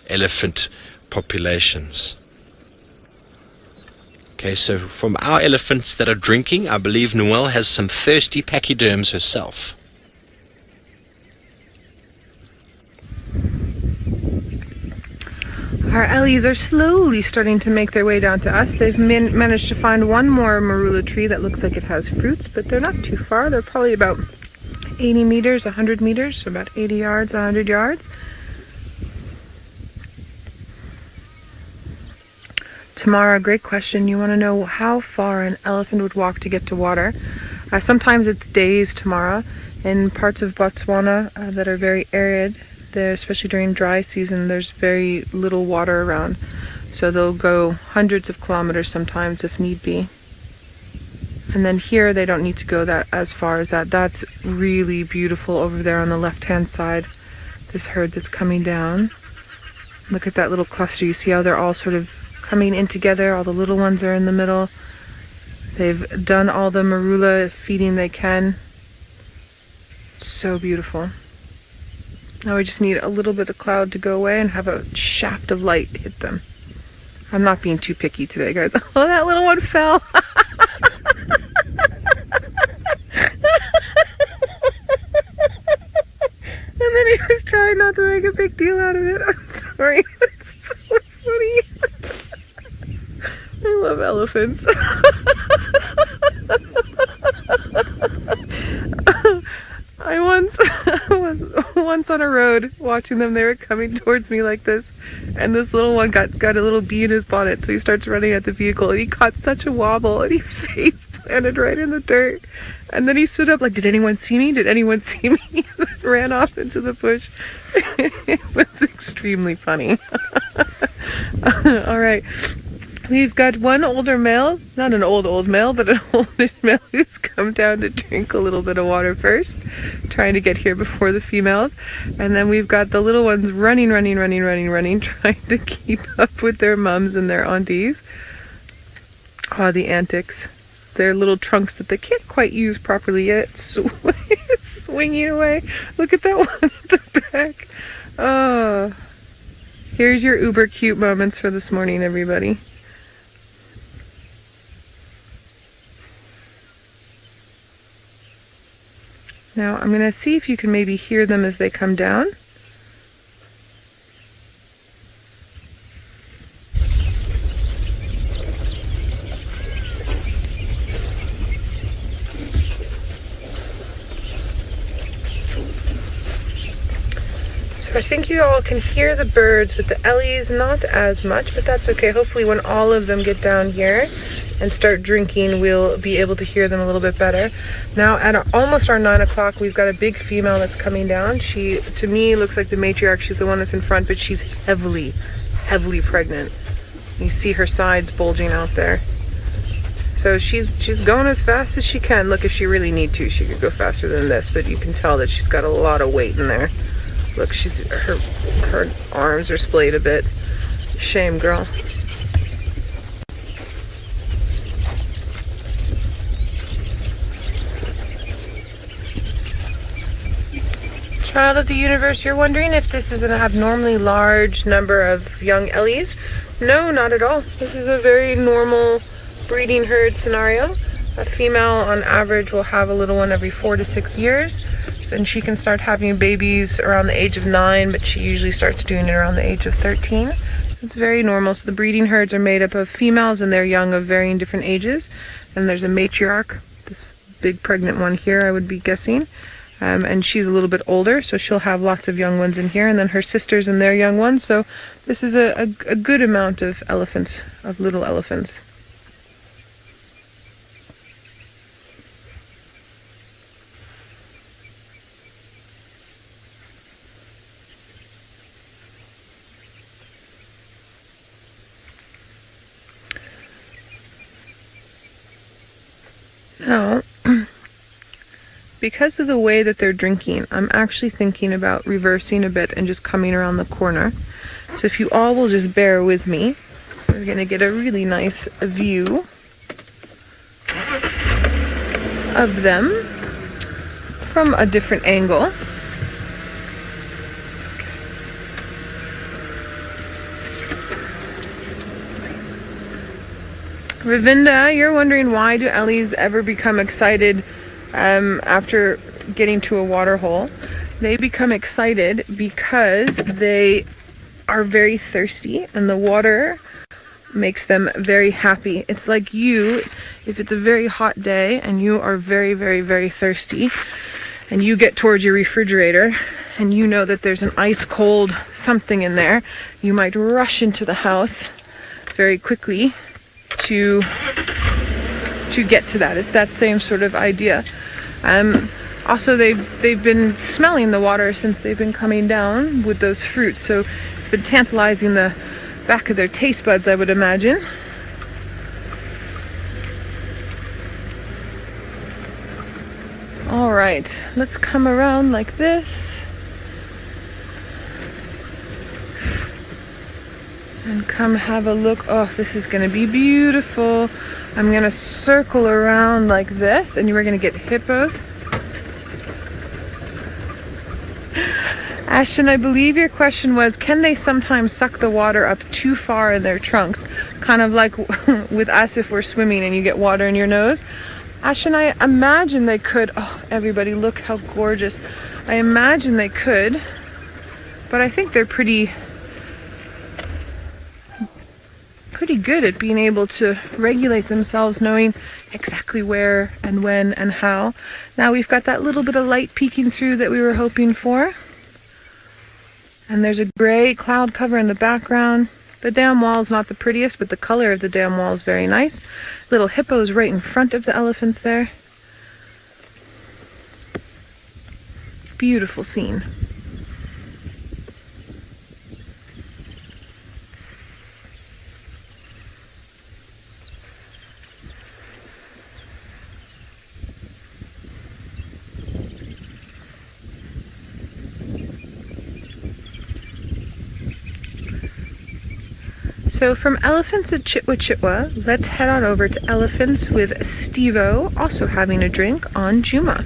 elephant populations. Okay, so from our elephants that are drinking, I believe Noelle has some thirsty pachyderms herself. Our ellies are slowly starting to make their way down to us. They've managed to find one more marula tree that looks like it has fruits, but they're not too far. They're probably about 80 meters, 100 meters, so about 80 yards, 100 yards. Tamara, great question. You want to know how far an elephant would walk to get to water. Sometimes it's days, Tamara. In parts of Botswana that are very arid, there, especially during dry season, there's very little water around. So they'll go hundreds of kilometers sometimes if need be. And then here they don't need to go that as far as that. That's really beautiful over there on the left-hand side. This herd that's coming down. Look at that little cluster. You see how they're all sort of coming in together. All the little ones are in the middle. They've done all the marula feeding they can. So beautiful. Now we just need a little bit of cloud to go away and have a shaft of light hit them. I'm not being too picky today, guys. Oh, that little one fell. And then he was trying not to make a big deal out of it. I'm sorry. It's so funny. I love elephants. I was once on a road watching them. They were coming towards me like this, and this little one got a little bee in his bonnet, so he starts running at the vehicle, and he caught such a wobble, and he face planted right in the dirt. And then he stood up like, did anyone see me? Did anyone see me? He ran off into the bush. It was extremely funny. All right. We've got one older male, not an old male, but an oldish male who's come down to drink a little bit of water first, trying to get here before the females. And then we've got the little ones running, trying to keep up with their mums and their aunties. Oh, the antics. Their little trunks that they can't quite use properly yet. Swinging away. Look at that one at the back. Oh. Here's your uber cute moments for this morning, everybody. Now I'm going to see if you can maybe hear them as they come down. So I think you all can hear the birds, but the ellies not as much, but that's okay. Hopefully when all of them get down here and start drinking, we'll be able to hear them a little bit better. Now at almost our 9 o'clock, we've got a big female that's coming down. She, to me, looks like the matriarch. She's the one that's in front, but she's heavily pregnant. You see her sides bulging out there. So she's going as fast as she can. Look, if she really need to, she could go faster than this, but you can tell that she's got a lot of weight in there. Look, her arms are splayed a bit. Shame, girl. Child of the universe, you're wondering if this is an abnormally large number of young ellies? No, not at all. This is a very normal breeding herd scenario. A female on average will have a little one every 4 to 6 years, and she can start having babies around the age of 9, but she usually starts doing it around the age of 13. It's very normal. So the breeding herds are made up of females and their young of varying different ages, and there's a matriarch, this big pregnant one here, I would be guessing. And she's a little bit older, so she'll have lots of young ones in here, and then her sisters and their young ones. So this is a good amount of elephants, of little elephants. Now, because of the way that they're drinking, I'm actually thinking about reversing a bit and just coming around the corner. So if you all will just bear with me, we're going to get a really nice view of them from a different angle. Ravinda, you're wondering why do Ellies ever become excited after getting to a water hole? They become excited because they are very thirsty and the water makes them very happy. It's like you, if it's a very hot day and you are very, very, very thirsty and you get towards your refrigerator and you know that there's an ice cold something in there, you might rush into the house very quickly to get to that. It's that same sort of idea. Also, they've been smelling the water since they've been coming down with those fruits, so it's been tantalizing the back of their taste buds, I would imagine. All right, let's come around like this and come have a look. Oh, this is going to be beautiful. I'm going to circle around like this, and you are going to get hippos. Ashton, I believe your question was, can they sometimes suck the water up too far in their trunks? Kind of like with us if we're swimming and you get water in your nose. Ashton, I imagine they could. Oh, everybody, look how gorgeous. I imagine they could, but I think they're pretty good at being able to regulate themselves, knowing exactly where and when and how. Now we've got that little bit of light peeking through that we were hoping for. And there's a gray cloud cover in the background. The dam wall is not the prettiest, but the color of the dam wall is very nice. Little hippos right in front of the elephants there. Beautiful scene. So from elephants at Chitwa, let's head on over to elephants with Steve-O, also having a drink on Djuma.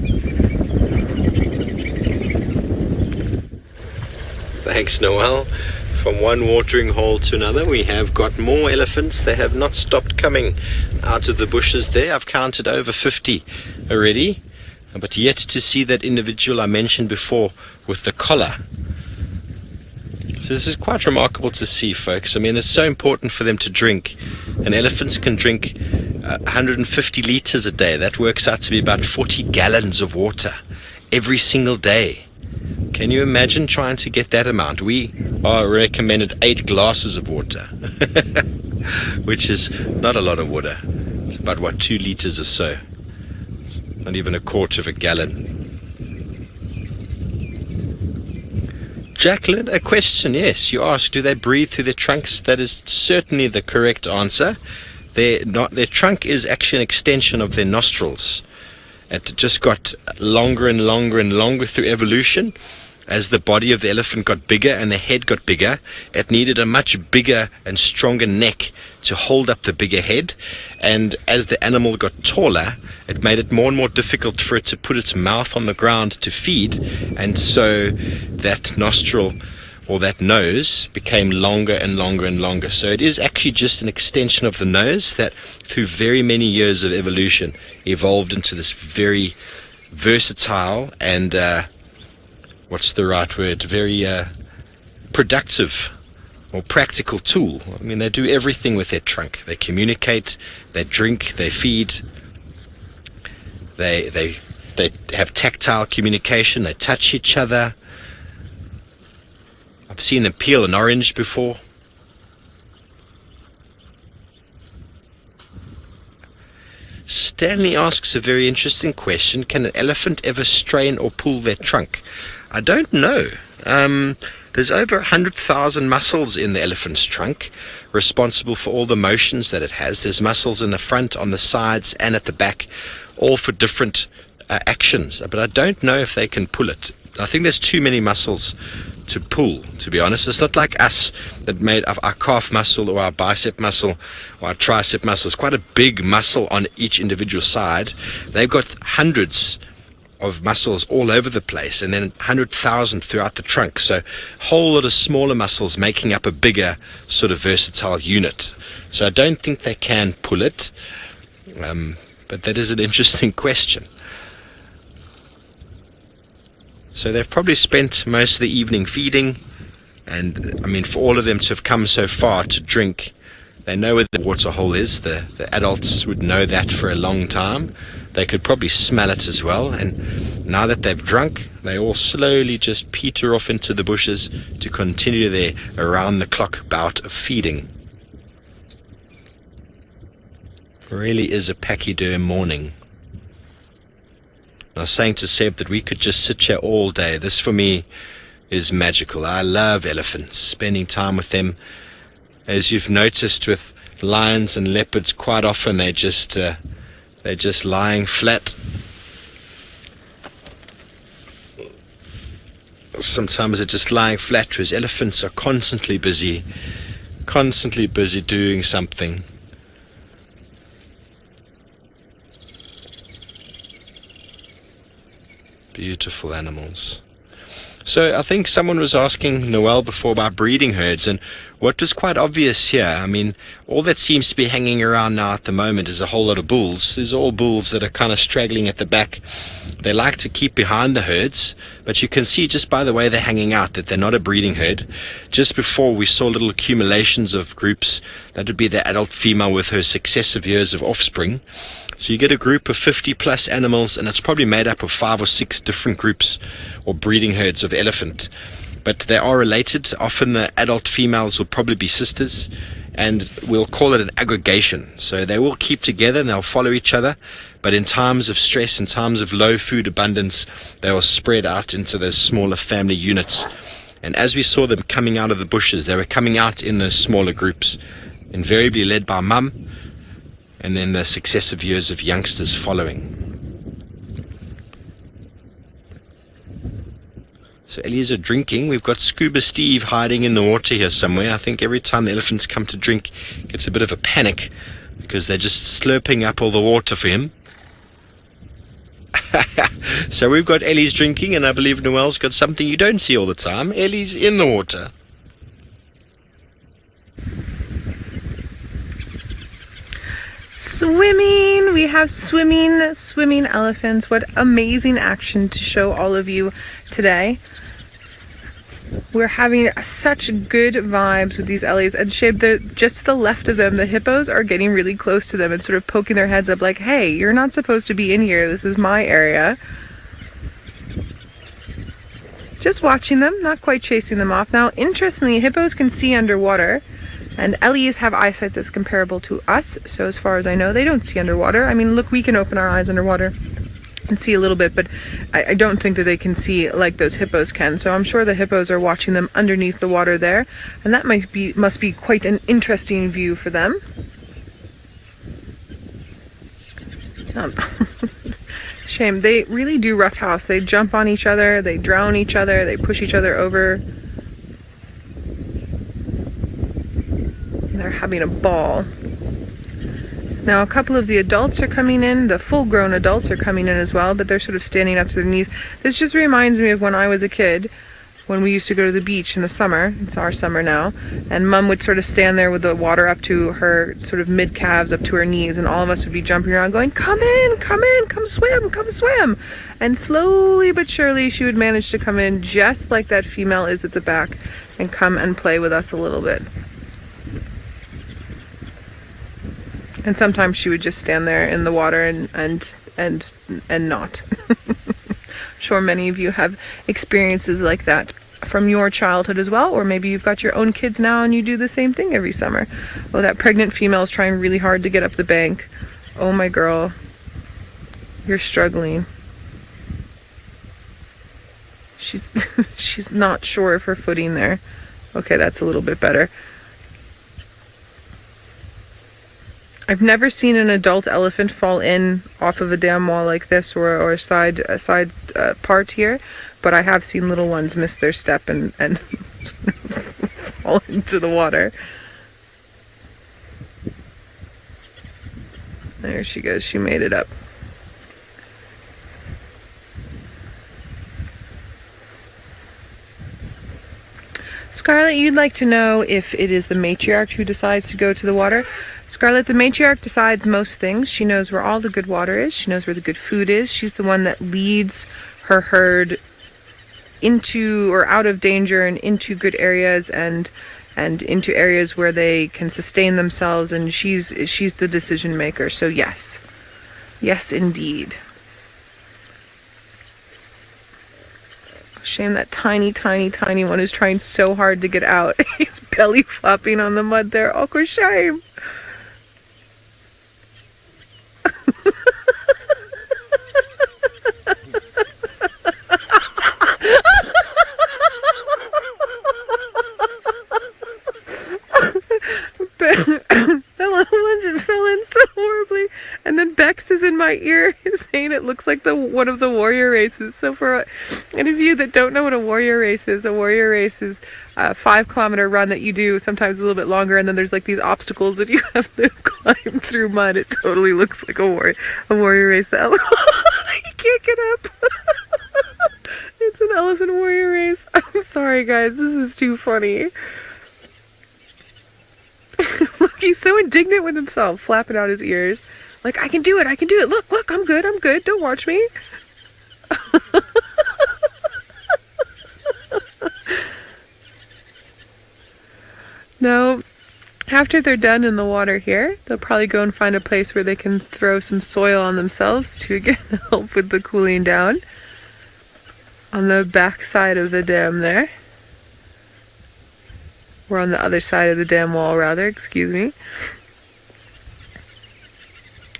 Thanks, Noel. From one watering hole to another, we have got more elephants. They have not stopped coming out of the bushes there. I've counted over 50 already, but yet to see that individual I mentioned before with the collar. So this is quite remarkable to see, folks. I mean, it's so important for them to drink. And elephants can drink 150 liters a day. That works out to be about 40 gallons of water every single day. Can you imagine trying to get that amount? We are recommended 8 glasses of water, which is not a lot of water. It's about, what, 2 liters or so. Not even a quarter of a gallon. Jacqueline, a question, yes. You ask, do they breathe through their trunks? That is certainly the correct answer. Their trunk is actually an extension of their nostrils. It just got longer and longer and longer through evolution. As the body of the elephant got bigger and the head got bigger, it needed a much bigger and stronger neck to hold up the bigger head. And as the animal got taller, it made it more and more difficult for it to put its mouth on the ground to feed. And so that nostril or that nose became longer and longer and longer. So it is actually just an extension of the nose that through very many years of evolution evolved into this very versatile and what's the right word? Very productive or practical tool. I mean, they do everything with their trunk. They communicate, they drink, they feed, they have tactile communication, they touch each other. I've seen them peel an orange before. Stanley asks a very interesting question. Can an elephant ever strain or pull their trunk? I don't know. There's over 100,000 muscles in the elephant's trunk, responsible for all the motions that it has. There's muscles in the front, on the sides, and at the back, all for different actions. But I don't know if they can pull it. I think there's too many muscles to pull, to be honest. It's not like us that made of our calf muscle or our bicep muscle or our tricep muscle. It's quite a big muscle on each individual side. They've got hundreds of muscles all over the place, and then 100,000 throughout the trunk. So a whole lot of smaller muscles making up a bigger sort of versatile unit. So I don't think they can pull it, but that is an interesting question. So they've probably spent most of the evening feeding, and I mean, for all of them to have come so far to drink, they know where the waterhole is. The adults would know that for a long time. They could probably smell it as well, and now that they've drunk, they all slowly just peter off into the bushes to continue their around-the-clock bout of feeding. It really is a pachyderm morning. I was saying to Seb that we could just sit here all day. This for me is magical. I love elephants, spending time with them. As you've noticed with lions and leopards, quite often they're just lying flat. Sometimes they're just lying flat, whereas elephants are constantly busy doing something. Beautiful animals. So I think someone was asking Noel before about breeding herds, and what was quite obvious here, I mean, all that seems to be hanging around now at the moment is a whole lot of bulls. There's all bulls that are kind of straggling at the back. They like to keep behind the herds, but you can see just by the way they're hanging out that they're not a breeding herd. Just before we saw little accumulations of groups. That would be the adult female with her successive years of offspring. So you get a group of 50 plus animals, and it's probably made up of 5 or 6 different groups or breeding herds of elephant. But they are related. Often the adult females will probably be sisters, and we'll call it an aggregation. So they will keep together and they'll follow each other, but in times of stress, in times of low food abundance, they will spread out into those smaller family units. And as we saw them coming out of the bushes, they were coming out in those smaller groups, invariably led by mum, and then the successive years of youngsters following. So Ellie's are drinking. We've got Scuba Steve hiding in the water here somewhere. I think every time the elephants come to drink, he gets a bit of a panic because they're just slurping up all the water for him. So we've got Ellie's drinking, and I believe Noel's got something you don't see all the time. Ellie's in the water. Swimming! We have swimming elephants. What amazing action to show all of you today. We're having such good vibes with these Ellies, and just to the left of them, the hippos are getting really close to them and sort of poking their heads up like, hey, you're not supposed to be in here, this is my area. Just watching them, not quite chasing them off. Now, interestingly, hippos can see underwater, and Ellies have eyesight that's comparable to us, so as far as I know, they don't see underwater. I mean, look, we can open our eyes underwater and see a little bit, but I don't think that they can see like those hippos can. So I'm sure the hippos are watching them underneath the water there, and that must be quite an interesting view for them. Shame. They really do roughhouse. They jump on each other, they drown each other, they push each other over. They're having a ball. Now a couple of the adults are coming in, the full-grown adults are coming in as well, but they're sort of standing up to their knees. This just reminds me of when I was a kid, when we used to go to the beach in the summer. It's our summer now, and Mum would sort of stand there with the water up to her sort of mid-calves, up to her knees, and all of us would be jumping around going, come in, come swim, come swim. And slowly but surely she would manage to come in just like that female is at the back and come and play with us a little bit. And sometimes she would just stand there in the water and not. I'm sure many of you have experiences like that from your childhood as well, or maybe you've got your own kids now and you do the same thing every summer. Oh, that pregnant female is trying really hard to get up the bank. Oh my girl, you're struggling. She's not sure of her footing there. Okay, that's a little bit better. I've never seen an adult elephant fall in off of a dam wall like this, or a side part here, but I have seen little ones miss their step and fall into the water. There she goes, she made it up. Scarlett, you'd like to know if it is the matriarch who decides to go to the water. Scarlett, the matriarch decides most things. She knows where all the good water is. She knows where the good food is. She's the one that leads her herd into or out of danger and into good areas and into areas where they can sustain themselves, and she's the decision maker. So yes. Yes, indeed. Shame that tiny, tiny, tiny one is trying so hard to get out. He's belly flopping on the mud there. Oh, for shame. That little one just fell in so horribly. And then Bex is in my ear saying it looks like one of the warrior races. So for any of you that don't know what a warrior race is a 5-kilometer run that you do, sometimes a little bit longer, and then there's like these obstacles that you have to climb through mud. It totally looks like a warrior race. The elephant, you can't get up. It's an elephant warrior race. I'm sorry guys, this is too funny. Look, he's so indignant with himself, flapping out his ears. Like, I can do it, Look, I'm good, don't watch me. Now, after they're done in the water here, they'll probably go and find a place where they can throw some soil on themselves to, again, help with the cooling down. On the back side of the dam there. Or on the other side of the dam wall, rather, excuse me.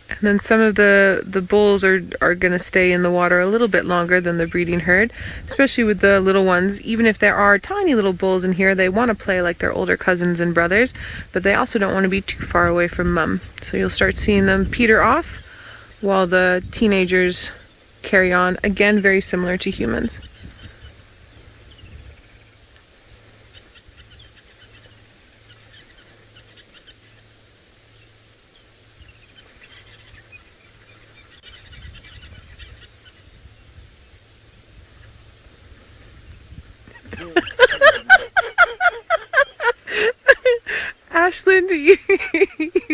And then some of the bulls are going to stay in the water a little bit longer than the breeding herd, especially with the little ones. Even if there are tiny little bulls in here, they want to play like their older cousins and brothers, but they also don't want to be too far away from mum. So you'll start seeing them peter off while the teenagers carry on, again, very similar to humans. Ashland, you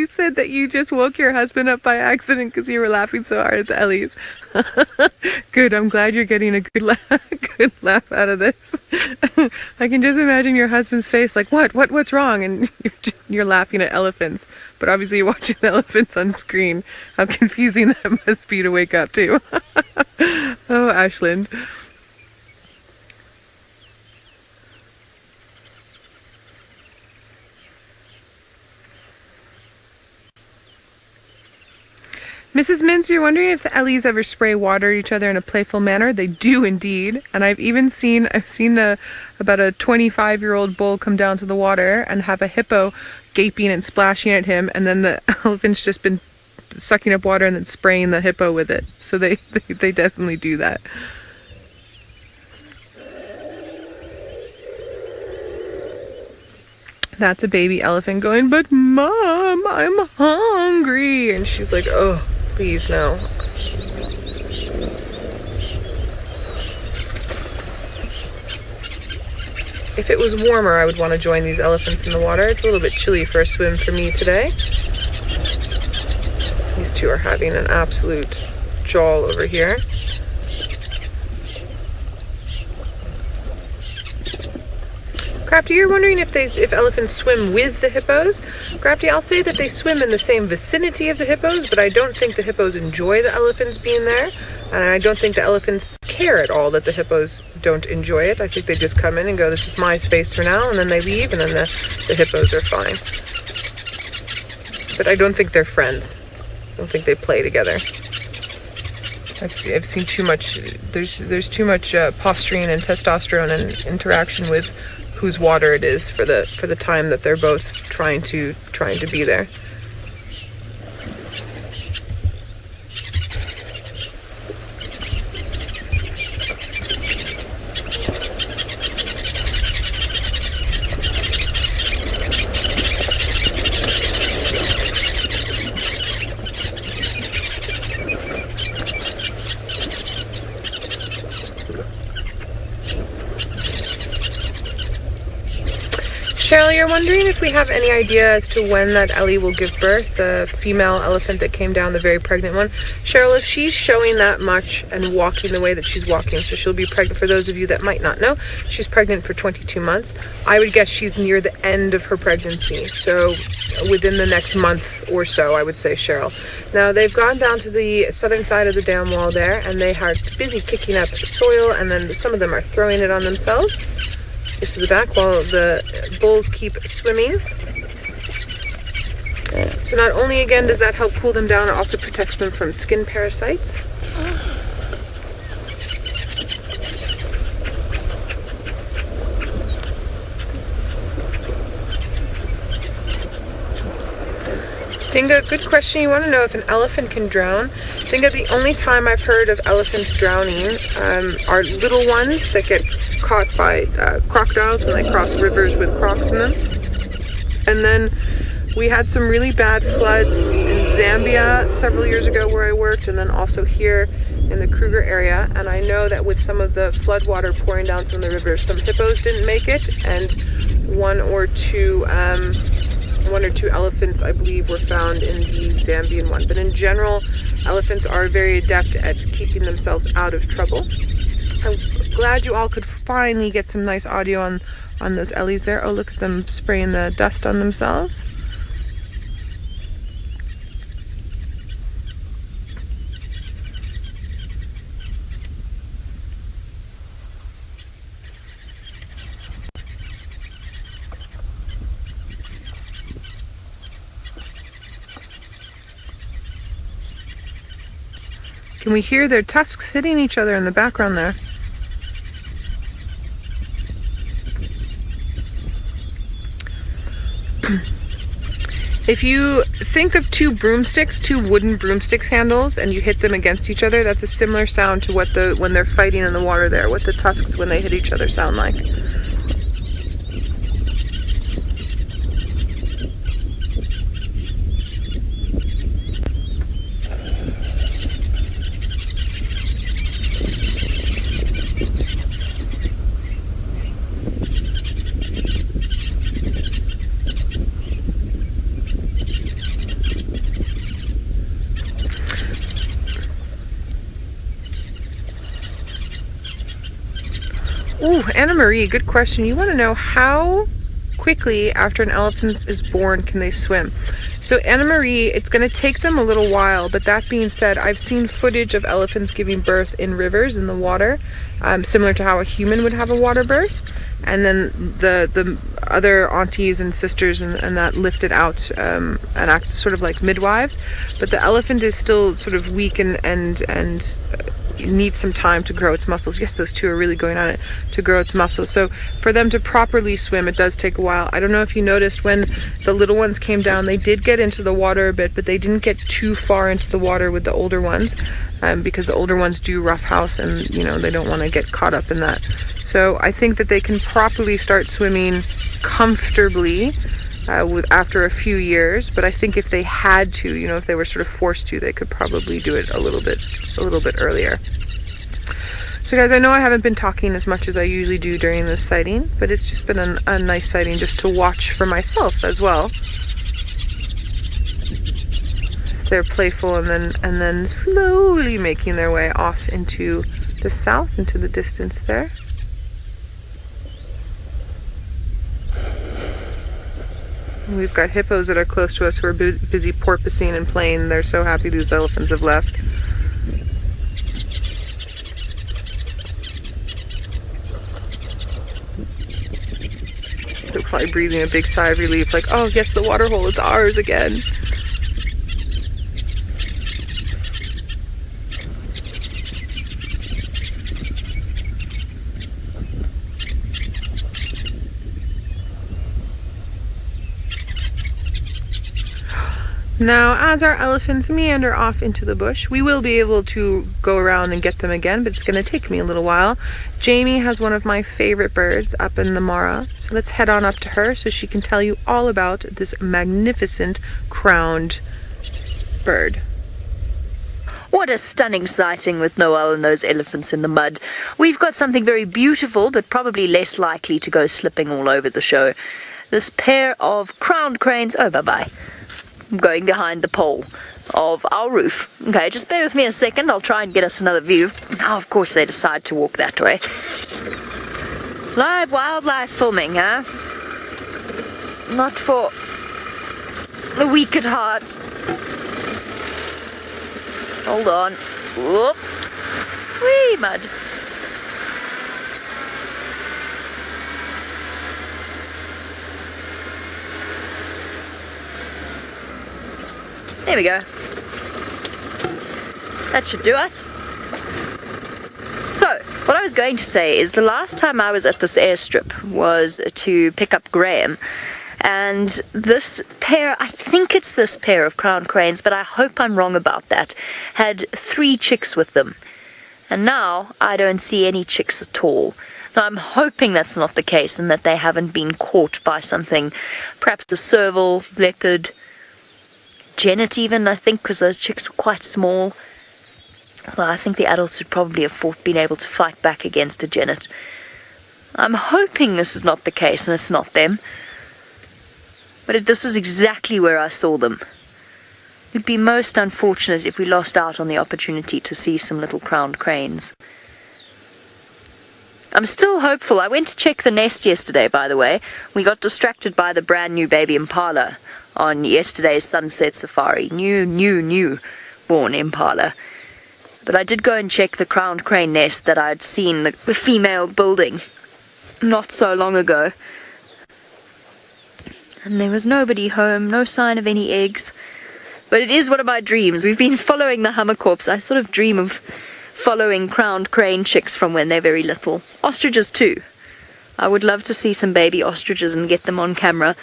said that you just woke your husband up by accident because you were laughing so hard at the Ellies. Good, I'm glad you're getting a good laugh out of this. I can just imagine your husband's face like, what's wrong? And you're laughing at elephants. But obviously you're watching the elephants on screen. How confusing that must be to wake up to. Oh, Ashland. Mrs. Mintz, you're wondering if the Ellies ever spray water at each other in a playful manner. They do indeed, and I've seen about a 25-year-old bull come down to the water and have a hippo gaping and splashing at him, and then the elephant's just been sucking up water and then spraying the hippo with it. So they definitely do that. That's a baby elephant going, "But Mom, I'm hungry," and she's like, "Oh, please no." If it was warmer, I would want to join these elephants in the water. It's a little bit chilly for a swim for me today. These two are having an absolute jawl over here. Crafty, you're wondering if elephants swim with the hippos. Crafty, I'll say that they swim in the same vicinity of the hippos, but I don't think the hippos enjoy the elephants being there, and I don't think the elephants care at all that the hippos don't enjoy it. I think they just come in and go, "This is my space for now," and then they leave, and then the hippos are fine. But I don't think they're friends. I don't think they play together. I've seen too much. There's too much posturing and testosterone and interaction with whose water it is for the time that they're both trying to be there. wondering if we have any idea as to when that Ellie will give birth, the female elephant that came down, the very pregnant one. Cheryl, if she's showing that much and walking the way that she's walking, so she'll be pregnant, for those of you that might not know, she's pregnant for 22 months. I would guess she's near the end of her pregnancy, so within the next month or so, I would say, Cheryl. Now, they've gone down to the southern side of the dam wall there, and they are busy kicking up soil, and then some of them are throwing it on themselves. Just to the back while the bulls keep swimming. So not only again does that help cool them down, it also protects them from skin parasites. Dinga, good question. You want to know if an elephant can drown? Dinga, the only time I've heard of elephants drowning are little ones that get caught by crocodiles when they cross rivers with crocs in them. And then we had some really bad floods in Zambia several years ago where I worked, and then also here in the Kruger area. And I know that with some of the flood water pouring down some of the rivers, some hippos didn't make it, and one or two elephants, I believe, were found in the Zambian one. But in general, elephants are very adept at keeping themselves out of trouble. I'm glad you all could finally get some nice audio on those Ellies there. Oh, look at them spraying the dust on themselves. Can we hear their tusks hitting each other in the background there? If you think of two wooden broomsticks handles, and you hit them against each other, that's a similar sound to what when they're fighting in the water there, what the tusks when they hit each other sound like. Ooh, Anna Marie, good question. You want to know how quickly after an elephant is born can they swim? So Anna Marie, it's going to take them a little while, but that being said, I've seen footage of elephants giving birth in rivers in the water, similar to how a human would have a water birth. And then the other aunties and sisters and that lift it out and act sort of like midwives. But the elephant is still sort of weak and needs some time to grow its muscles. Yes, those two are really going on it to grow its muscles. So for them to properly swim, it does take a while. I don't know if you noticed when the little ones came down, they did get into the water a bit, but they didn't get too far into the water with the older ones, because the older ones do roughhouse, and they don't want to get caught up in that. So I think that they can properly start swimming comfortably after a few years, but I think if they had to, if they were sort of forced to, they could probably do it a little bit earlier. So guys, I know I haven't been talking as much as I usually do during this sighting, but it's just been a nice sighting just to watch for myself as well. As they're playful and then slowly making their way off into the south, into the distance there. We've got hippos that are close to us who are busy porpoising and playing. They're so happy these elephants have left. They're probably breathing a big sigh of relief, like, oh yes, the waterhole is ours again. Now, as our elephants meander off into the bush, we will be able to go around and get them again, but it's going to take me a little while. Jamie has one of my favorite birds up in the Mara, so let's head on up to her so she can tell you all about this magnificent crowned bird. What a stunning sighting with Noel and those elephants in the mud. We've got something very beautiful, but probably less likely to go slipping all over the show. this pair of crowned cranes. Oh, bye-bye. I'm going behind the pole of our roof. Okay, just bear with me a second. I'll try and get us another view. Now, of course, they decide to walk that way. Live wildlife filming, huh? Not for the weak at heart. Hold on. Whoop. Whee, mud. There we go. That should do us. So, what I was going to say is the last time I was at this airstrip was to pick up Graham. And this pair, I think it's this pair of crowned cranes, but I hope I'm wrong about that, had 3 chicks with them. And now I don't see any chicks at all. So I'm hoping that's not the case and that they haven't been caught by something, perhaps a serval, leopard, genet even, I think, because those chicks were quite small. Well, I think the adults would probably have been able to fight back against a genet. I'm hoping this is not the case and it's not them. But this was exactly where I saw them. It would be most unfortunate if we lost out on the opportunity to see some little crowned cranes. I'm still hopeful. I went to check the nest yesterday, by the way. We got distracted by the brand new baby impala on yesterday's sunset safari. New born impala. But I did go and check the crowned crane nest that I'd seen the female building not so long ago. And there was nobody home, no sign of any eggs. But it is one of my dreams. We've been following the hummerkorps. I sort of dream of following crowned crane chicks from when they're very little. Ostriches too. I would love to see some baby ostriches and get them on camera.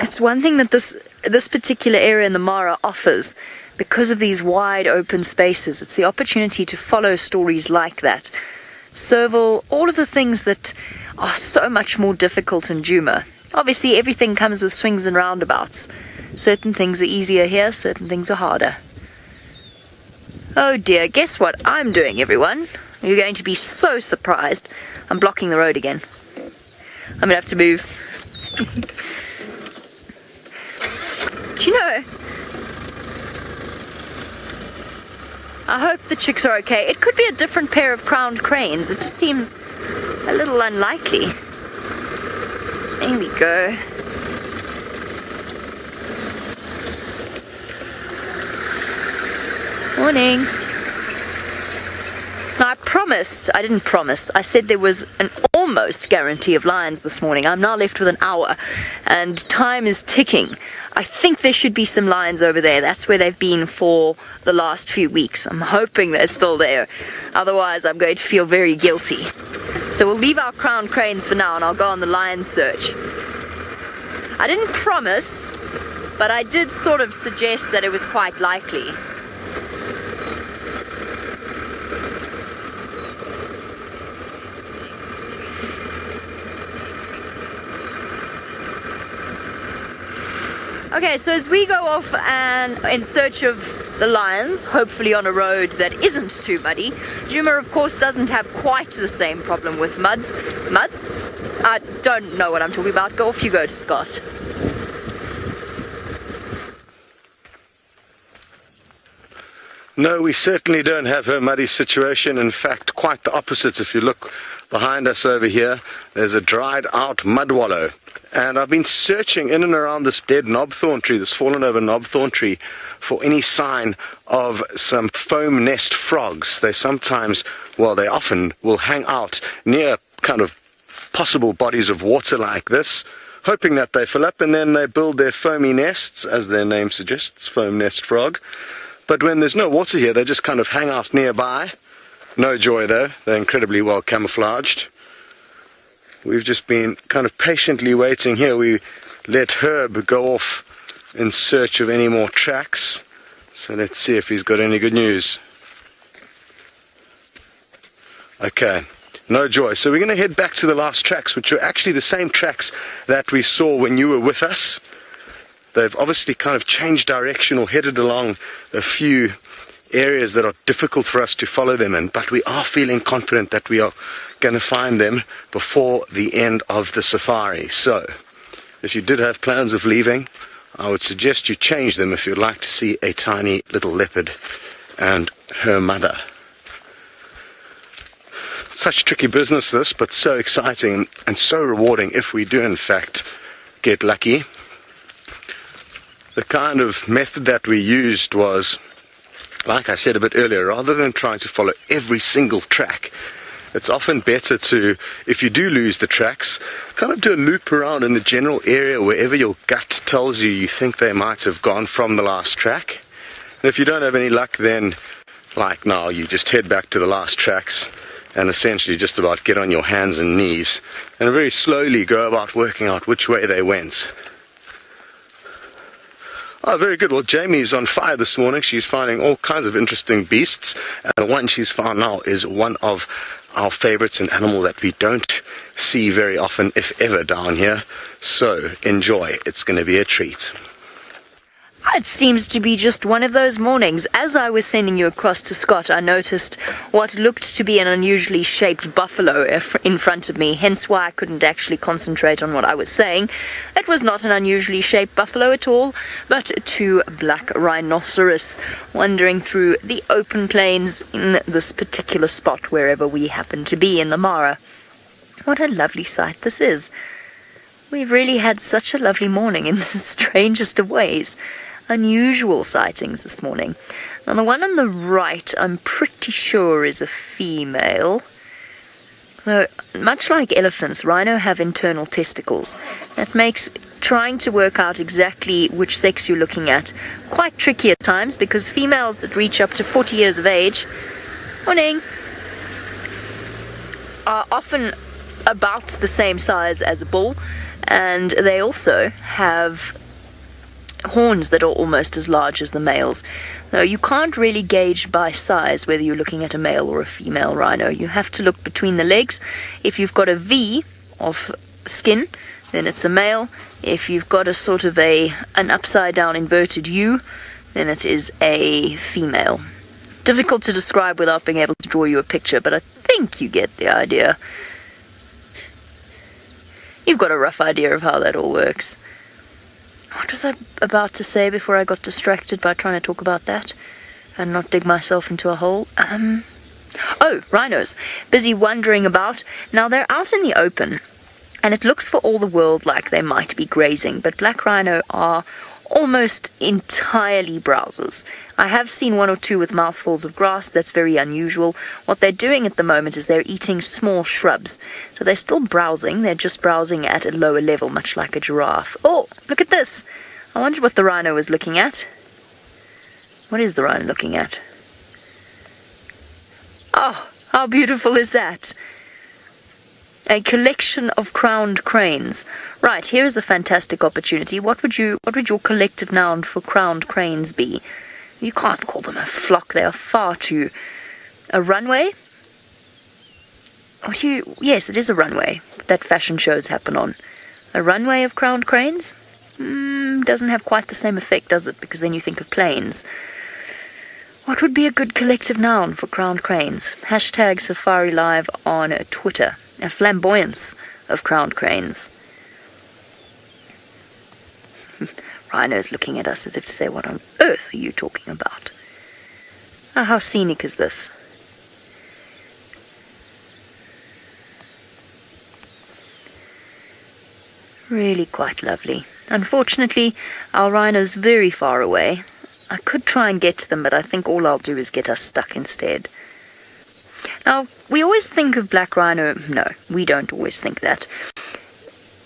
It's one thing that this particular area in the Mara offers because of these wide open spaces. It's the opportunity to follow stories like that. Serval, all of the things that are so much more difficult in Djuma. Obviously, everything comes with swings and roundabouts. Certain things are easier here, certain things are harder. Oh dear, guess what I'm doing, everyone? You're going to be so surprised. I'm blocking the road again. I'm going to have to move. Do you know, I hope the chicks are okay. It could be a different pair of crowned cranes. It just seems a little unlikely. There we go. Morning. Now I didn't promise. I said there was an almost guarantee of lions this morning. I'm now left with an hour and time is ticking. I think there should be some lions over there. That's where they've been for the last few weeks. I'm hoping they're still there. Otherwise, I'm going to feel very guilty. So we'll leave our crowned cranes for now and I'll go on the lion search. I didn't promise, but I did sort of suggest that it was quite likely. Okay, so as we go off and in search of the lions, hopefully on a road that isn't too muddy, Djuma of course doesn't have quite the same problem with muds. Muds? I don't know what I'm talking about. Go off you go, Scott. No, we certainly don't have a muddy situation. In fact, quite the opposite. If you look behind us over here, there's a dried out mud wallow. And I've been searching in and around this dead knobthorn tree, this fallen over knobthorn tree, for any sign of some foam nest frogs. They sometimes, well, they often will hang out near kind of possible bodies of water like this, hoping that they fill up and then they build their foamy nests, as their name suggests, foam nest frog. But when there's no water here, they just kind of hang out nearby. No joy though, they're incredibly well camouflaged. We've just been kind of patiently waiting here. We let Herb go off in search of any more tracks. So let's see if he's got any good news. Okay, no joy. So we're going to head back to the last tracks, which are actually the same tracks that we saw when you were with us. They've obviously kind of changed direction or headed along a few areas that are difficult for us to follow them in, but we are feeling confident that we are going to find them before the end of the safari. So, if you did have plans of leaving, I would suggest you change them if you'd like to see a tiny little leopard and her mother. Such tricky business this, but so exciting and so rewarding if we do in fact get lucky. The kind of method that we used was, like I said a bit earlier, rather than trying to follow every single track, it's often better to, if you do lose the tracks, kind of do a loop around in the general area wherever your gut tells you think they might have gone from the last track. And if you don't have any luck, then, like now, you just head back to the last tracks and essentially just about get on your hands and knees and very slowly go about working out which way they went. Oh, very good. Well, Jamie's on fire this morning. She's finding all kinds of interesting beasts. And the one she's found now is one of our favorites, an animal that we don't see very often, if ever, down here. So, enjoy. It's going to be a treat. It seems to be just one of those mornings. As I was sending you across to Scott, I noticed what looked to be an unusually shaped buffalo in front of me, hence why I couldn't actually concentrate on what I was saying. It was not an unusually shaped buffalo at all, but two black rhinoceros wandering through the open plains in this particular spot, wherever we happen to be in the Mara. What a lovely sight this is. We've really had such a lovely morning in the strangest of ways. Unusual sightings this morning. Now the one on the right I'm pretty sure is a female. So much like elephants, rhino have internal testicles. That makes trying to work out exactly which sex you're looking at quite tricky at times, because females that reach up to 40 years of age, morning, are often about the same size as a bull, and they also have horns that are almost as large as the males. Now, you can't really gauge by size whether you're looking at a male or a female rhino. You have to look between the legs. If you've got a V of skin, then it's a male. If you've got a sort of an upside down inverted U, then it is a female. Difficult to describe without being able to draw you a picture, but I think you get the idea. You've got a rough idea of how that all works. What was I about to say before I got distracted by trying to talk about that and not dig myself into a hole? Oh, rhinos. Busy wandering about. Now, they're out in the open, and it looks for all the world like they might be grazing, but black rhino are almost entirely browsers. I have seen one or two with mouthfuls of grass. That's very unusual. What they're doing at the moment is they're eating small shrubs. So they're still browsing. They're just browsing at a lower level, much like a giraffe. Oh, look at this. I wondered what the rhino was looking at. What is the rhino looking at? Oh, how beautiful is that? A collection of crowned cranes. Right, here is a fantastic opportunity. What would your collective noun for crowned cranes be? You can't call them a flock. They are far too... A runway? Yes, it is a runway that fashion shows happen on. A runway of crowned cranes? Doesn't have quite the same effect, does it? Because then you think of planes. What would be a good collective noun for crowned cranes? Hashtag Safari Live on Twitter. A flamboyance of crowned cranes. Rhino's looking at us as if to say, what on earth are you talking about? Oh, how scenic is this? Really quite lovely. Unfortunately, our rhino's very far away. I could try and get to them, but I think all I'll do is get us stuck instead. Now, we always think of black rhino. No, we don't always think that.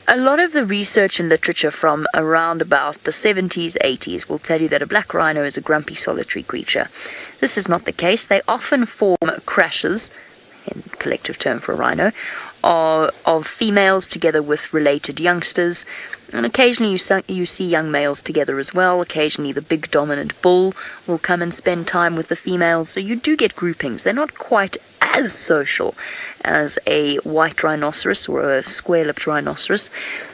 A lot of the research and literature from around about the 70s, 80s will tell you that a black rhino is a grumpy, solitary creature. This is not the case. They often form crashes, in collective term for a rhino, of females together with related youngsters. And occasionally you see young males together as well. Occasionally the big dominant bull will come and spend time with the females. So you do get groupings. They're not quite as social as a white rhinoceros or a square-lipped rhinoceros,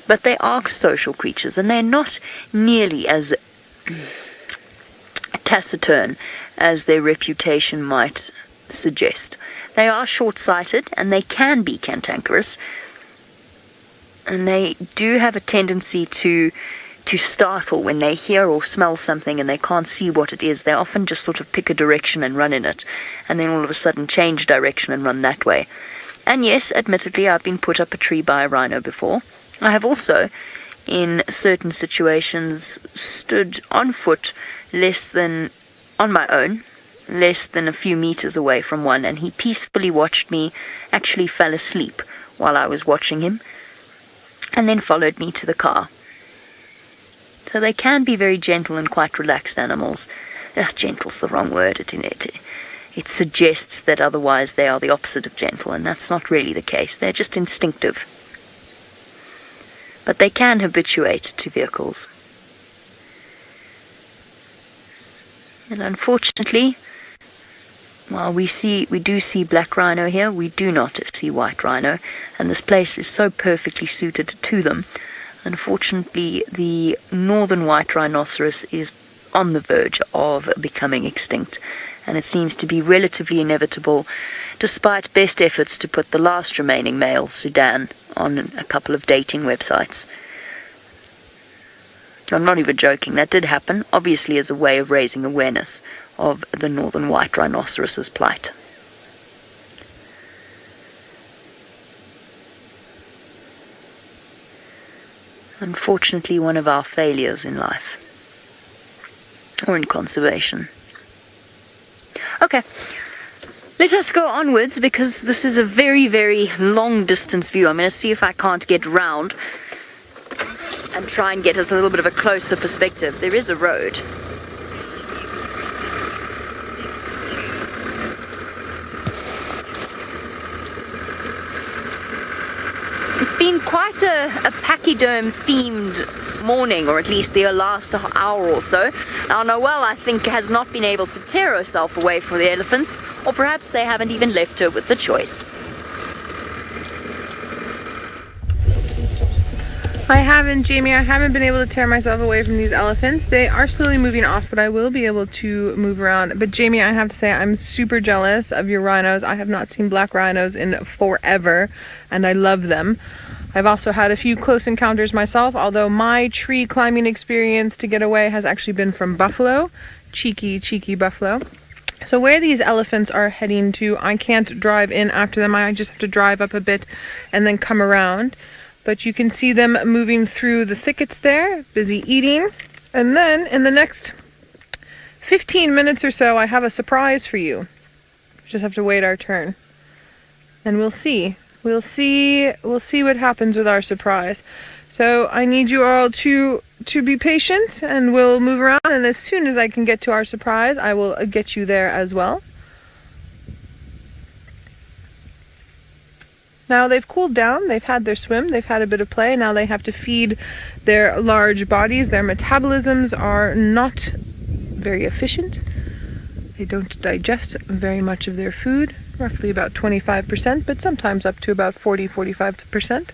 but they are social creatures, and they're not nearly as taciturn as their reputation might suggest. They are short-sighted and they can be cantankerous, and they do have a tendency to startle when they hear or smell something and they can't see what it is. They often just sort of pick a direction and run in it, and then all of a sudden change direction and run that way. And yes, admittedly, I've been put up a tree by a rhino before. I have also, in certain situations, stood on foot on my own, less than a few meters away from one, and he peacefully watched me, actually fell asleep while I was watching him, and then followed me to the car. So they can be very gentle and quite relaxed animals. Gentle's the wrong word. It suggests that otherwise they are the opposite of gentle, and that's not really the case. They're just instinctive. But they can habituate to vehicles. And unfortunately, while we do see black rhino here, we do not see white rhino, and this place is so perfectly suited to them. Unfortunately, the northern white rhinoceros is on the verge of becoming extinct, and it seems to be relatively inevitable, despite best efforts to put the last remaining male Sudan on a couple of dating websites. I'm not even joking, that did happen, obviously as a way of raising awareness of the northern white rhinoceros's plight. Unfortunately, one of our failures in life, or in conservation. Okay, let us go onwards, because this is a very, very long distance view. I'm going to see if I can't get round and try and get us a little bit of a closer perspective. There is a road. It's been quite a pachyderm themed morning, or at least the last hour or so. Now Noelle, I think, has not been able to tear herself away from the elephants, or perhaps they haven't even left her with the choice. I haven't, Jamie. I haven't been able to tear myself away from these elephants. They are slowly moving off, but I will be able to move around. But Jamie, I have to say, I'm super jealous of your rhinos. I have not seen black rhinos in forever, and I love them. I've also had a few close encounters myself, although my tree climbing experience to get away has actually been from buffalo. Cheeky buffalo. So where these elephants are heading to, I can't drive in after them. I just have to drive up a bit and then come around. But you can see them moving through the thickets there, busy eating. And then in the next 15 minutes or so, I have a surprise for you. Just have to wait our turn. And we'll see. We'll see what happens with our surprise. So I need you all to be patient, and we'll move around, and as soon as I can get to our surprise, I will get you there as well. Now they've cooled down, they've had their swim, they've had a bit of play, now they have to feed their large bodies. Their metabolisms are not very efficient. They don't digest very much of their food, roughly about 25%, but sometimes up to about 40-45%.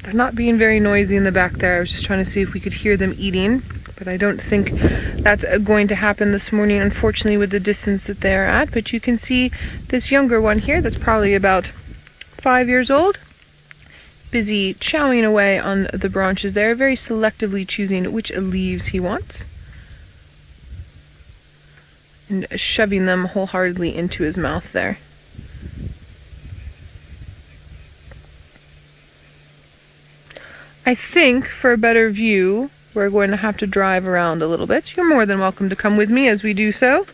They're not being very noisy in the back there. I was just trying to see if we could hear them eating, but I don't think that's going to happen this morning, unfortunately, with the distance that they're at. But you can see this younger one here that's probably about 5 years old, busy chowing away on the branches there, very selectively choosing which leaves he wants, and shoving them wholeheartedly into his mouth there. I think for a better view, we're going to have to drive around a little bit. You're more than welcome to come with me as we do so.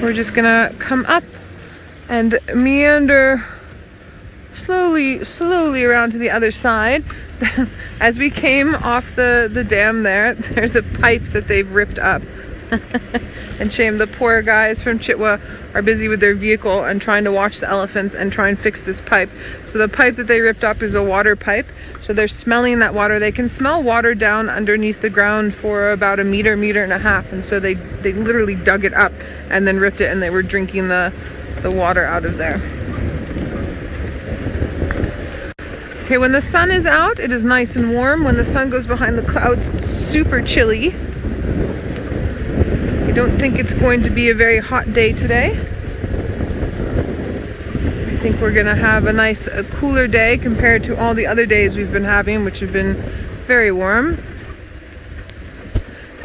We're just gonna come up and meander slowly around to the other side. As we came off the dam there's a pipe that they've ripped up. And shame, the poor guys from Chitwa are busy with their vehicle and trying to watch the elephants and try and fix this pipe. So the pipe that they ripped up is a water pipe. So they're smelling that water. They can smell water down underneath the ground for about a meter and a half. And so they literally dug it up and then ripped it, and they were drinking the water out of there. Okay, when the sun is out, it is nice and warm. When the sun goes behind the clouds, it's super chilly. I don't think it's going to be a very hot day today. I think we're gonna have a nice, cooler day compared to all the other days we've been having, which have been very warm.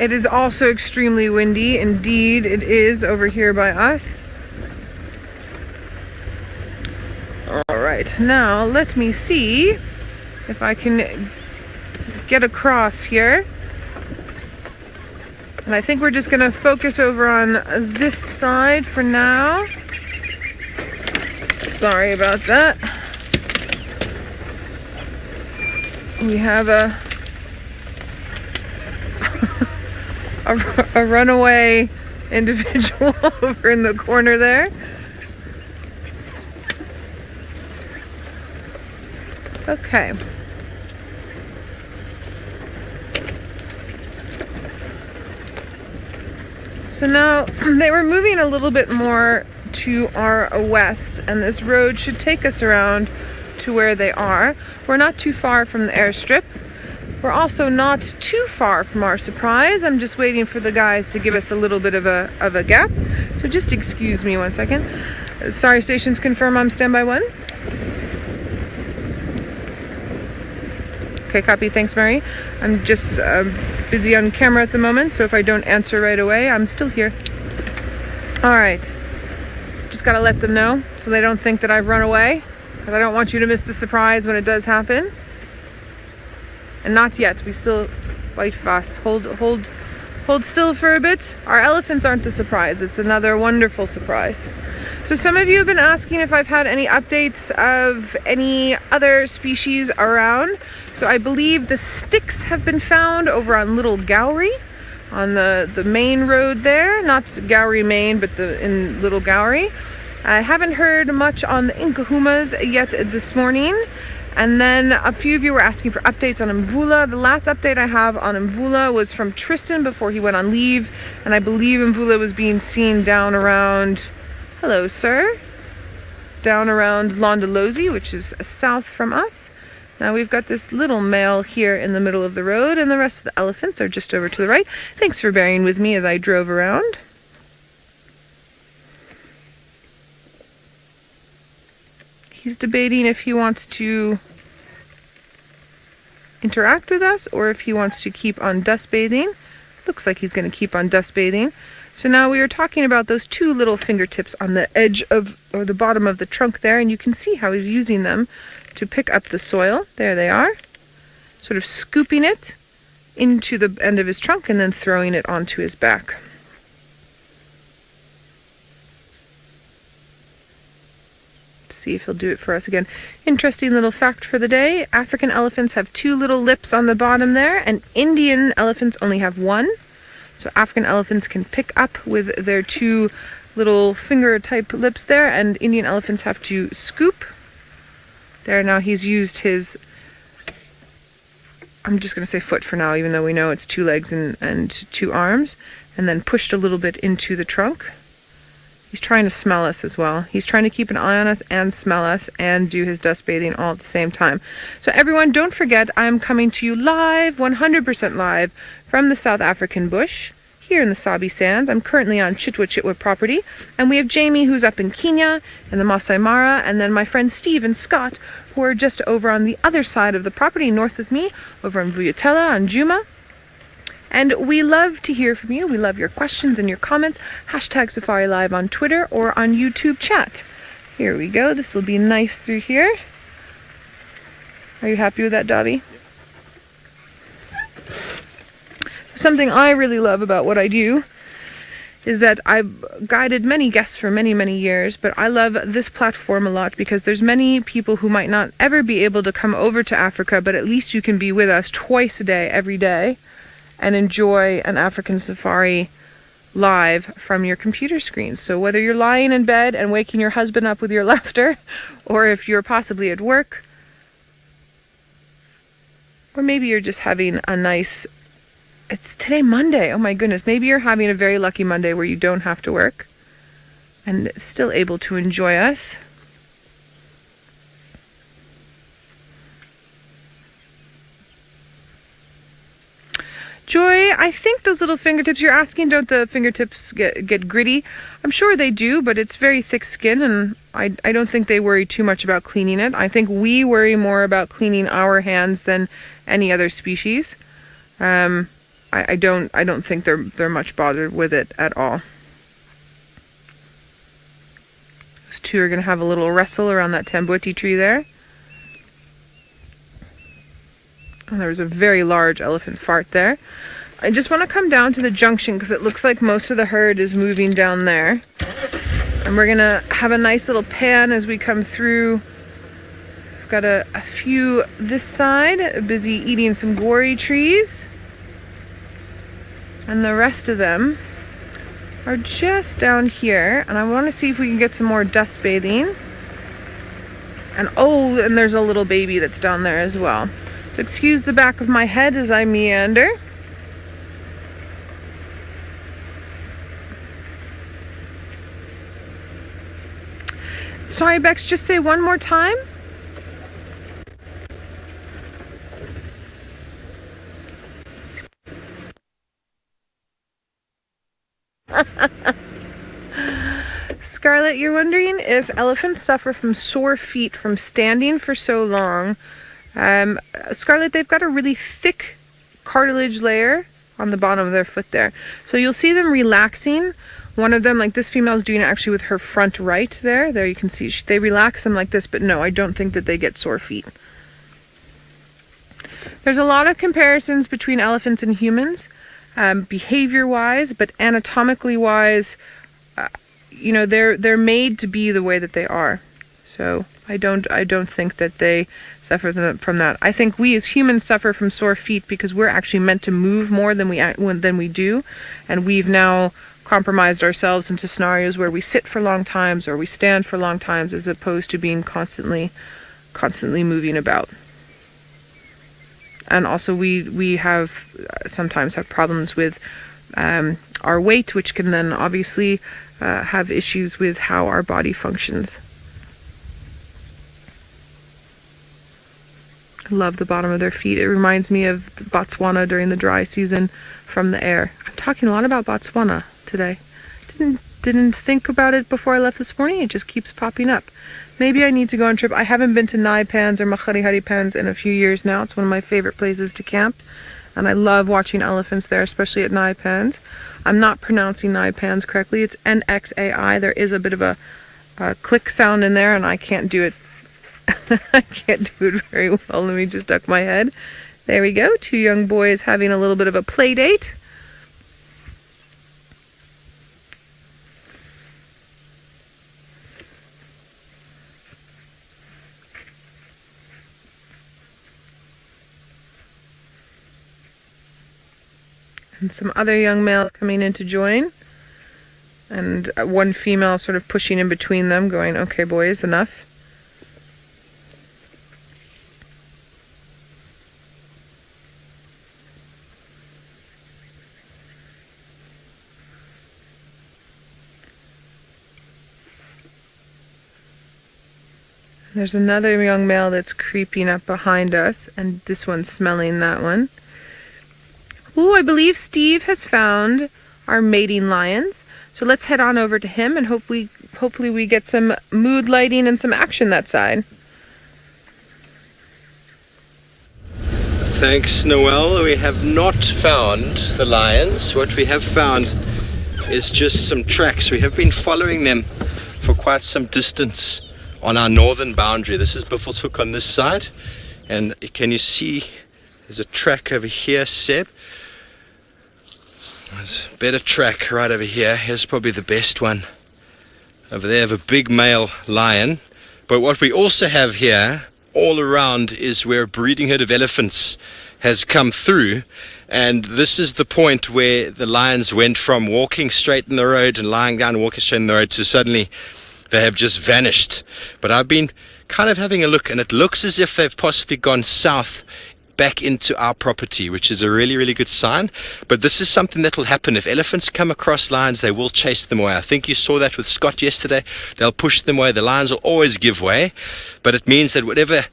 It is also extremely windy. Indeed, it is over here by us. Alright, now let me see if I can get across here. And I think we're just going to focus over on this side for now. Sorry about that. We have a runaway individual over in the corner there. Okay. So now they were moving a little bit more to our west, and this road should take us around to where they are. We're not too far from the airstrip. We're also not too far from our surprise. I'm just waiting for the guys to give us a little bit of a gap. So just excuse me 1 second. Sorry, stations confirm I'm standby 1. Okay, copy. Thanks, Mary. I'm just busy on camera at the moment, so if I don't answer right away, I'm still here. All right. Just gotta let them know so they don't think that I've run away, because I don't want you to miss the surprise when it does happen. And not yet. We still bite fast. Hold still for a bit. Our elephants aren't the surprise. It's another wonderful surprise. So some of you have been asking if I've had any updates of any other species around. So I believe the sticks have been found over on Little Gowrie, on the main road there. Not Gowrie, Maine, but in Little Gowrie. I haven't heard much on the Inkahumas yet this morning. And then a few of you were asking for updates on Mvula. The last update I have on Mvula was from Tristan before he went on leave. And I believe Mvula was being seen down around, hello sir, down around Londolozi, which is south from us. Now we've got this little male here in the middle of the road, and the rest of the elephants are just over to the right. Thanks for bearing with me as I drove around. He's debating if he wants to interact with us or if he wants to keep on dust bathing. Looks like he's going to keep on dust bathing. So now we are talking about those two little fingertips on the edge of, or the bottom of the trunk there, and you can see how he's using them to pick up the soil. There they are. Sort of scooping it into the end of his trunk and then throwing it onto his back. See if he'll do it for us again. Interesting little fact for the day. African elephants have 2 little lips on the bottom there, and Indian elephants only have 1. So African elephants can pick up with their 2 little finger type lips there, and Indian elephants have to scoop. There, now he's used his, I'm just going to say foot for now, even though we know it's 2 legs and 2 arms, and then pushed a little bit into the trunk. He's trying to smell us as well. He's trying to keep an eye on us and smell us and do his dust bathing all at the same time. So everyone, don't forget, I'm coming to you live, 100% live, from the South African bush, here in the Sabi Sands. I'm currently on Chitwa property, and we have Jamie, who's up in Kenya, and the Masai Mara, and then my friends Steve and Scott, who are just over on the other side of the property, north of me, over in Vuyatela, on Djuma. And we love to hear from you. We love your questions and your comments. Hashtag Safari Live on Twitter or on YouTube chat. Here we go. This will be nice through here. Are you happy with that, Davi? Something I really love about what I do is that I've guided many guests for many, many years, but I love this platform a lot because there's many people who might not ever be able to come over to Africa, but at least you can be with us twice a day, every day, and enjoy an African safari live from your computer screen. So whether you're lying in bed and waking your husband up with your laughter, or if you're possibly at work, or maybe you're just having a nice, it's today Monday, oh my goodness, maybe you're having a very lucky Monday where you don't have to work and still able to enjoy us. Joy, I think those little fingertips, you're asking, don't the fingertips get gritty? I'm sure they do, but it's very thick skin, and I don't think they worry too much about cleaning it. I think we worry more about cleaning our hands than any other species. I don't think they're much bothered with it at all. Those two are going to have a little wrestle around that tambuti tree there. And there's a very large elephant fart there. I just want to come down to the junction because it looks like most of the herd is moving down there. And we're going to have a nice little pan as we come through. We've got a few this side, busy eating some gourd trees. And the rest of them are just down here. And I want to see if we can get some more dust bathing. And oh, and there's a little baby that's down there as well. So excuse the back of my head as I meander. Sorry, Bex, just say one more time. Scarlett, you're wondering if elephants suffer from sore feet from standing for so long. Scarlett, they've got a really thick cartilage layer on the bottom of their foot there. So you'll see them relaxing. One of them, like this female's doing it actually with her front right there. There you can see they relax them like this, but no, I don't think that they get sore feet. There's a lot of comparisons between elephants and humans, behavior-wise, but anatomically-wise, you know, they're made to be the way that they are. So I don't think that they suffer from that. I think we as humans suffer from sore feet because we're actually meant to move more than we do, and we've now compromised ourselves into scenarios where we sit for long times or we stand for long times as opposed to being constantly moving about. And also we have sometimes have problems with our weight, which can then obviously have issues with how our body functions. I love the bottom of their feet. It reminds me of Botswana during the dry season from the air. I'm talking a lot about Botswana today. Didn't think about it before I left this morning. It just keeps popping up. Maybe I need to go on a trip. I haven't been to Naipans or Makharihari in a few years now. It's one of my favorite places to camp. And I love watching elephants there, especially at Naipans. I'm not pronouncing Naipans correctly. It's Nxai. There is a bit of a click sound in there, and I can't do it. I can't do it very well. Let me just duck my head. There we go. Two young boys having a little bit of a play date. And some other young males coming in to join. And one female sort of pushing in between them, going, okay, boys, enough. There's another young male that's creeping up behind us, and this one's smelling that one. Ooh, I believe Steve has found our mating lions. So let's head on over to him and hopefully we get some mood lighting and some action that side. Thanks, Noel. We have not found the lions. What we have found is just some tracks. We have been following them for quite some distance on our northern boundary. This is Buffelshoek on this side, and can you see there's a track over here, Seb? There's a better track right over here. Here's probably the best one. Over there, have a big male lion. But what we also have here all around is where a breeding herd of elephants has come through, and this is the point where the lions went from walking straight in the road and lying down and walking straight in the road to suddenly they have just vanished. But I've been kind of having a look, and it looks as if they've possibly gone south back into our property, which is a really, really good sign. But this is something that will happen. If elephants come across lions, they will chase them away. I think you saw that with Scott yesterday. They'll push them away. The lions will always give way, but it means that whatever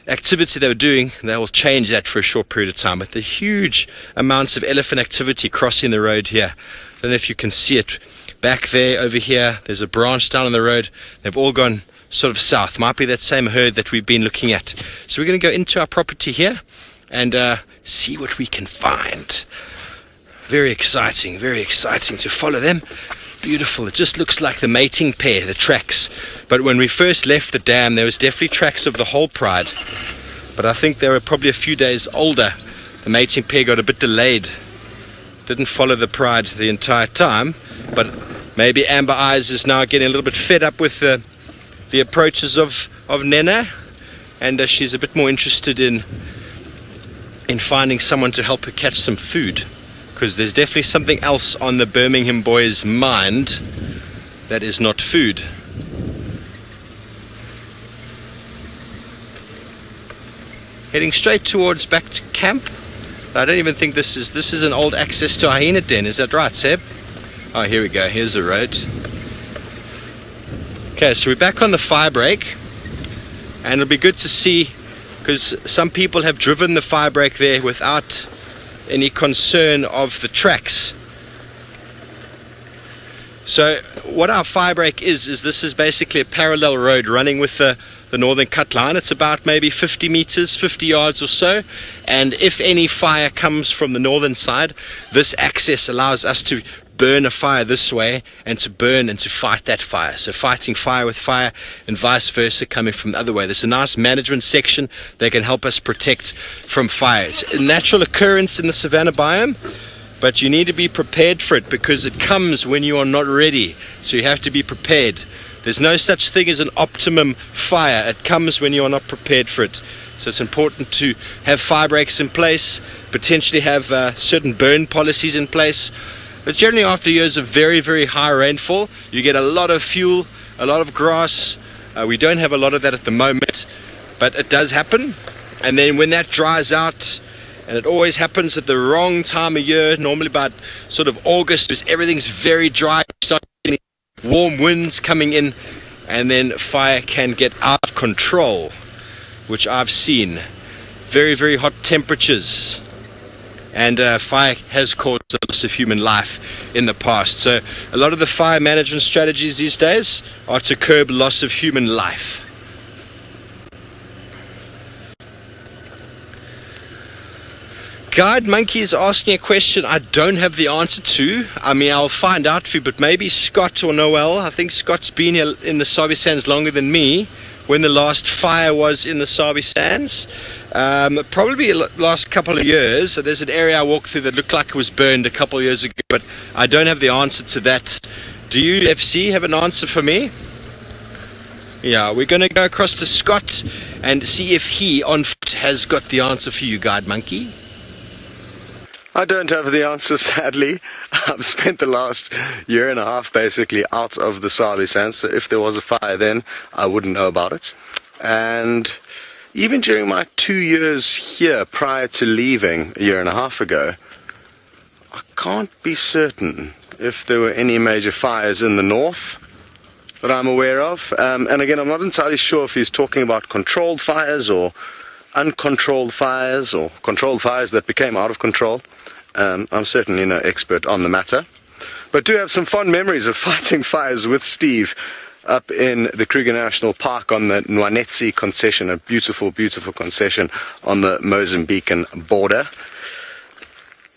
activity they were doing, they will change that for a short period of time. But the huge amounts of elephant activity crossing the road here. I don't know if you can see it back there, over here. There's a branch down on the road. They've all gone sort of south. Might be that same herd that we've been looking at. So we're going to go into our property here and see what we can find. Very exciting to follow them. Beautiful. It just looks like the mating pair, the tracks. But when we first left the dam, there was definitely tracks of the whole pride. But I think they were probably a few days older. The mating pair got a bit delayed. Didn't follow the pride the entire time. But maybe Amber Eyes is now getting a little bit fed up with the approaches of Nena. And she's a bit more interested in finding someone to help her catch some food. Because there's definitely something else on the Birmingham boys' mind that is not food. Heading straight towards back to camp. I don't even think this is an old access to a hyena den. Is that right, Seb? Oh, here we go. Here's the road. Okay, so we're back on the fire break, and it'll be good to see, because some people have driven the fire break there without any concern of the tracks. So what our fire break is this is basically a parallel road running with the northern cut line. It's about maybe 50 meters, 50 yards or so, and if any fire comes from the northern side, this access allows us to burn a fire this way and to burn and to fight that fire. So fighting fire with fire and vice versa coming from the other way. There's a nice management section that can help us protect from fire. It's a natural occurrence in the savanna biome, but you need to be prepared for it because it comes when you are not ready. So you have to be prepared. There's no such thing as an optimum fire. It comes when you are not prepared for it. So it's important to have fire breaks in place, potentially have certain burn policies in place. But generally after years of very, very high rainfall, you get a lot of fuel, a lot of grass. We don't have a lot of that at the moment, but it does happen. And then when that dries out, and it always happens at the wrong time of year, normally about sort of August, because everything's very dry, you start getting warm winds coming in, and then fire can get out of control, which I've seen. Very, very hot temperatures. And fire has caused the loss of human life in the past. So a lot of the fire management strategies these days are to curb loss of human life. Guide Monkey is asking a question I don't have the answer to. I mean, I'll find out for you, but maybe Scott or Noel. I think Scott's been here in the Sabi Sands longer than me. When the last fire was in the Sabi Sands, probably the last couple of years. So there's an area I walked through that looked like it was burned a couple of years ago, but I don't have the answer to that. Do you, FC, have an answer for me? Yeah, we're going to go across to Scott and see if he on foot has got the answer for you, Guide Monkey. I don't have the answer, sadly. I've spent the last year and a half basically out of the Sabi Sands, so if there was a fire then, I wouldn't know about it. And even during my 2 years here prior to leaving a year and a half ago, I can't be certain if there were any major fires in the north that I'm aware of. And again, I'm not entirely sure if he's talking about controlled fires or uncontrolled fires or controlled fires that became out of control. I'm certainly no expert on the matter, but do have some fond memories of fighting fires with Steve up in the Kruger National Park on the Nwanetsi concession, a beautiful, beautiful concession on the Mozambican border.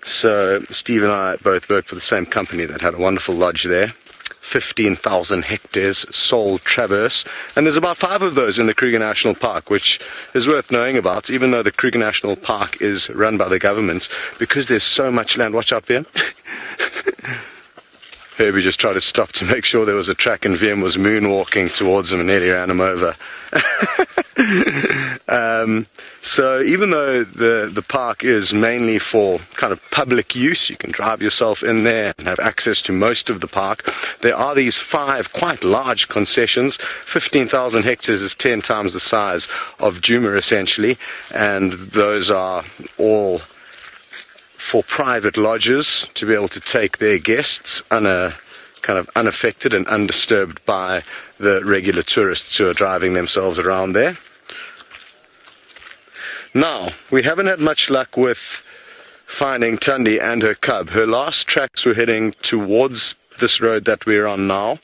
So Steve and I both worked for the same company that had a wonderful lodge there. 15,000 hectares, sole traverse, and there's about 5 of those in the Kruger National Park, which is worth knowing about, even though the Kruger National Park is run by the government, because there's so much land. Watch out, VM. Herbie just tried to stop to make sure there was a track, and VM was moonwalking towards him and nearly ran him over. So even though the park is mainly for kind of public use, you can drive yourself in there and have access to most of the park, there are these 5 quite large concessions. 15,000 hectares is 10 times the size of Djuma essentially, and those are all for private lodges to be able to take their guests kind of unaffected and undisturbed by the regular tourists who are driving themselves around there. Now, we haven't had much luck with finding Tundi and her cub. Her last tracks were heading towards this road that we're on now.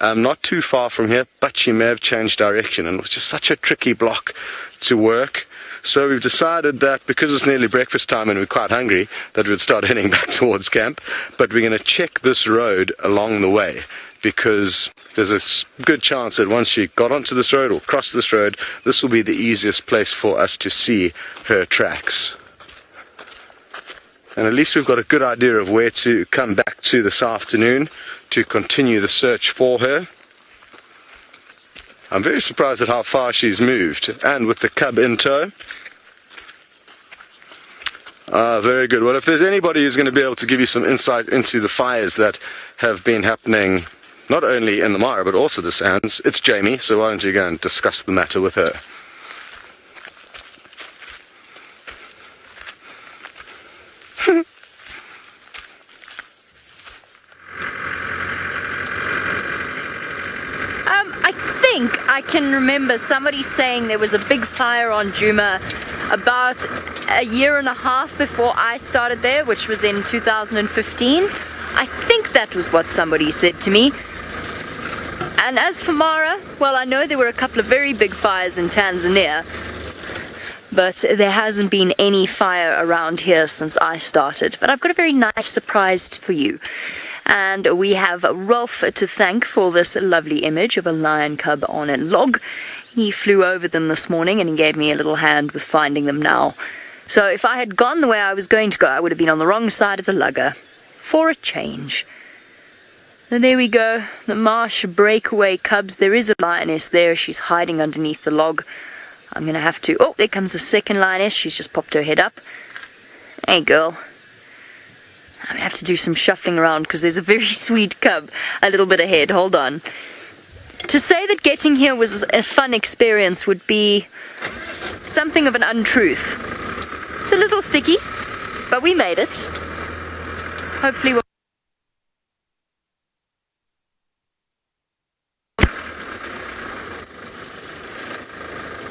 Not too far from here, but she may have changed direction, and it was just such a tricky block to work. So we've decided that because it's nearly breakfast time and we're quite hungry, that we'd start heading back towards camp. But we're going to check this road along the way, because there's a good chance that once she got onto this road or crossed this road, this will be the easiest place for us to see her tracks. And at least we've got a good idea of where to come back to this afternoon to continue the search for her. I'm very surprised at how far she's moved, and with the cub in tow. Very good. Well, if there's anybody who's going to be able to give you some insight into the fires that have been happening not only in the Mara but also the sands, it's Jamie, so why don't you go and discuss the matter with her. I can remember somebody saying there was a big fire on Djuma about a year and a half before I started there, which was in 2015. I think that was what somebody said to me. And as for Mara, well, I know there were a couple of very big fires in Tanzania, but there hasn't been any fire around here since I started. But I've got a very nice surprise for you. And we have Rolf to thank for this lovely image of a lion cub on a log. He flew over them this morning and he gave me a little hand with finding them now. So if I had gone the way I was going to go, I would have been on the wrong side of the lugger. For a change. And there we go, the Marsh breakaway cubs. There is a lioness there. She's hiding underneath the log. I'm going to have to... Oh, there comes the second lioness. She's just popped her head up. Hey, girl. I'm going to have to do some shuffling around because there's a very sweet cub a little bit ahead. Hold on. To say that getting here was a fun experience would be something of an untruth. It's a little sticky, but we made it. Hopefully we'll...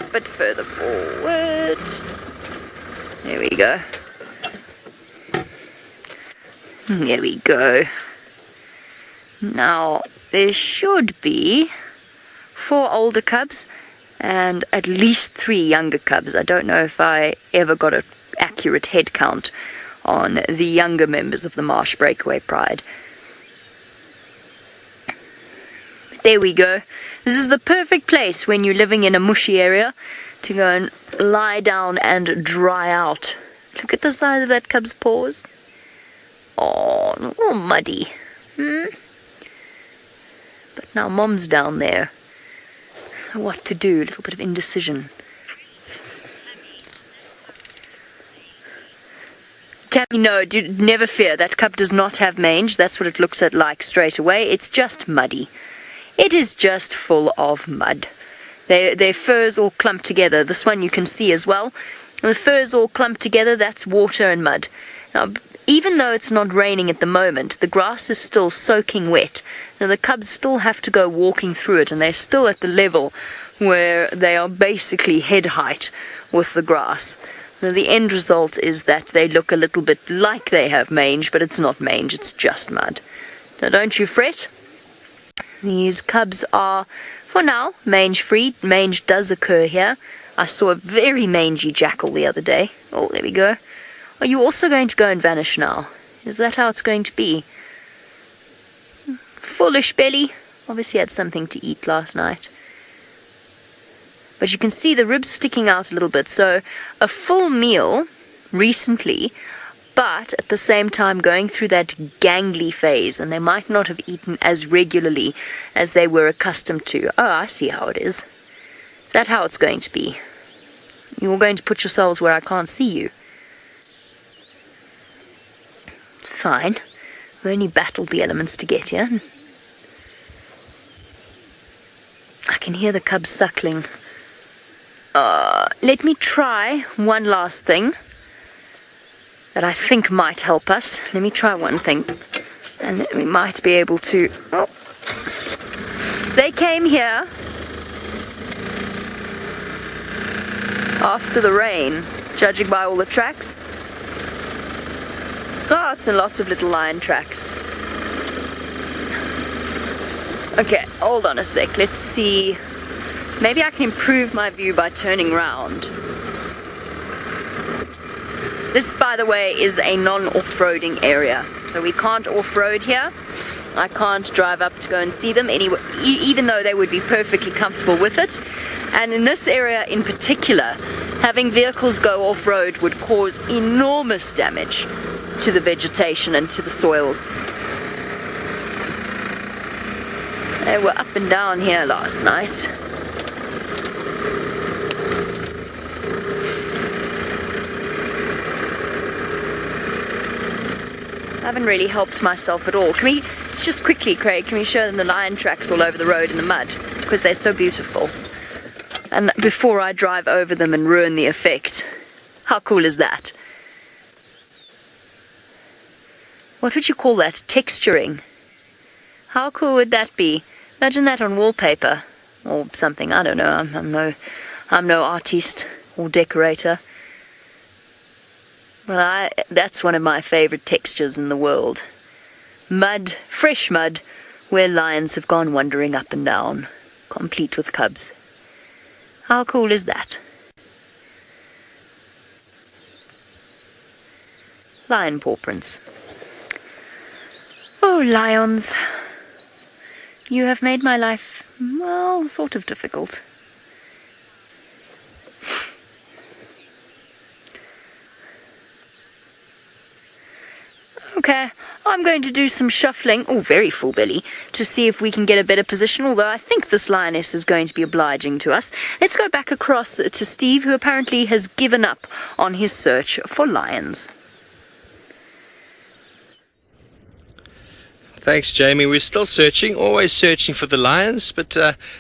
a bit further forward. There we go. There we go. Now, there should be 4 older cubs and at least 3 younger cubs. I don't know if I ever got an accurate head count on the younger members of the Marsh Breakaway Pride. But there we go. This is the perfect place when you're living in a mushy area to go and lie down and dry out. Look at the size of that cub's paws. Oh, all muddy. But now Mom's down there. What to do? A little bit of indecision. Tammy, no, never fear. That cub does not have mange. That's what it looks like straight away. It's just muddy. It is just full of mud. Their furs all clumped together. This one you can see as well. The furs all clumped together. That's water and mud. Now, even though it's not raining at the moment, the grass is still soaking wet. Now the cubs still have to go walking through it, and they're still at the level where they are basically head height with the grass. Now the end result is that they look a little bit like they have mange, but it's not mange, it's just mud. So don't you fret. These cubs are, for now, mange-free. Mange does occur here. I saw a very mangy jackal the other day. Oh, there we go. Are you also going to go and vanish now? Is that how it's going to be? Foolish belly. Obviously had something to eat last night. But you can see the ribs sticking out a little bit. So a full meal recently, but at the same time going through that gangly phase, and they might not have eaten as regularly as they were accustomed to. Oh, I see how it is. Is that how it's going to be? You're going to put yourselves where I can't see you. Fine. We've only battled the elements to get here. I can hear the cubs suckling. Let me try one last thing that I think might help us. Let me try one thing. And then we might be able to... Oh. They came here after the rain. judging by all the tracks. Lots and lots of little lion tracks. Okay, hold on a sec. Let's see. Maybe I can improve my view by turning round. This, by the way, is a non-off-roading area. So we can't off-road here. I can't drive up to go and see them, even though they would be perfectly comfortable with it. And in this area in particular, having vehicles go off-road would cause enormous damage to the vegetation and to the soils. They were up and down here last night. I haven't really helped myself at all. Just quickly, Craig, can we show them the lion tracks all over the road in the mud? Because they're so beautiful. And before I drive over them and ruin the effect. How cool is that? What would you call that? Texturing. How cool would that be? Imagine that on wallpaper. Or something, I don't know. I'm no artiste or decorator. But that's one of my favourite textures in the world. Mud, fresh mud, where lions have gone wandering up and down, complete with cubs. How cool is that? Lion paw prints. Oh, lions. You have made my life, well, sort of difficult. Okay, I'm going to do some shuffling, very full belly, to see if we can get a better position, although I think this lioness is going to be obliging to us. Let's go back across to Steve, who apparently has given up on his search for lions. Thanks, Jamie. We're still searching, always searching for the lions, but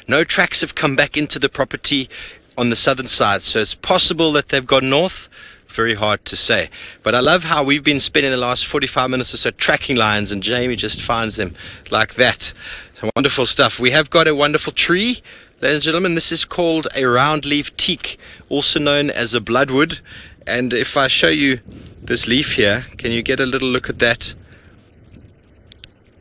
no tracks have come back into the property on the southern side, so it's possible that they've gone north. Very hard to say, but I love how we've been spending the last 45 minutes or so tracking lions, and Jamie just finds them like that. So wonderful stuff. We have got a wonderful tree, ladies and gentlemen. This is called a round-leaf teak, also known as a bloodwood. And if I show you this leaf here, can you get a little look at that?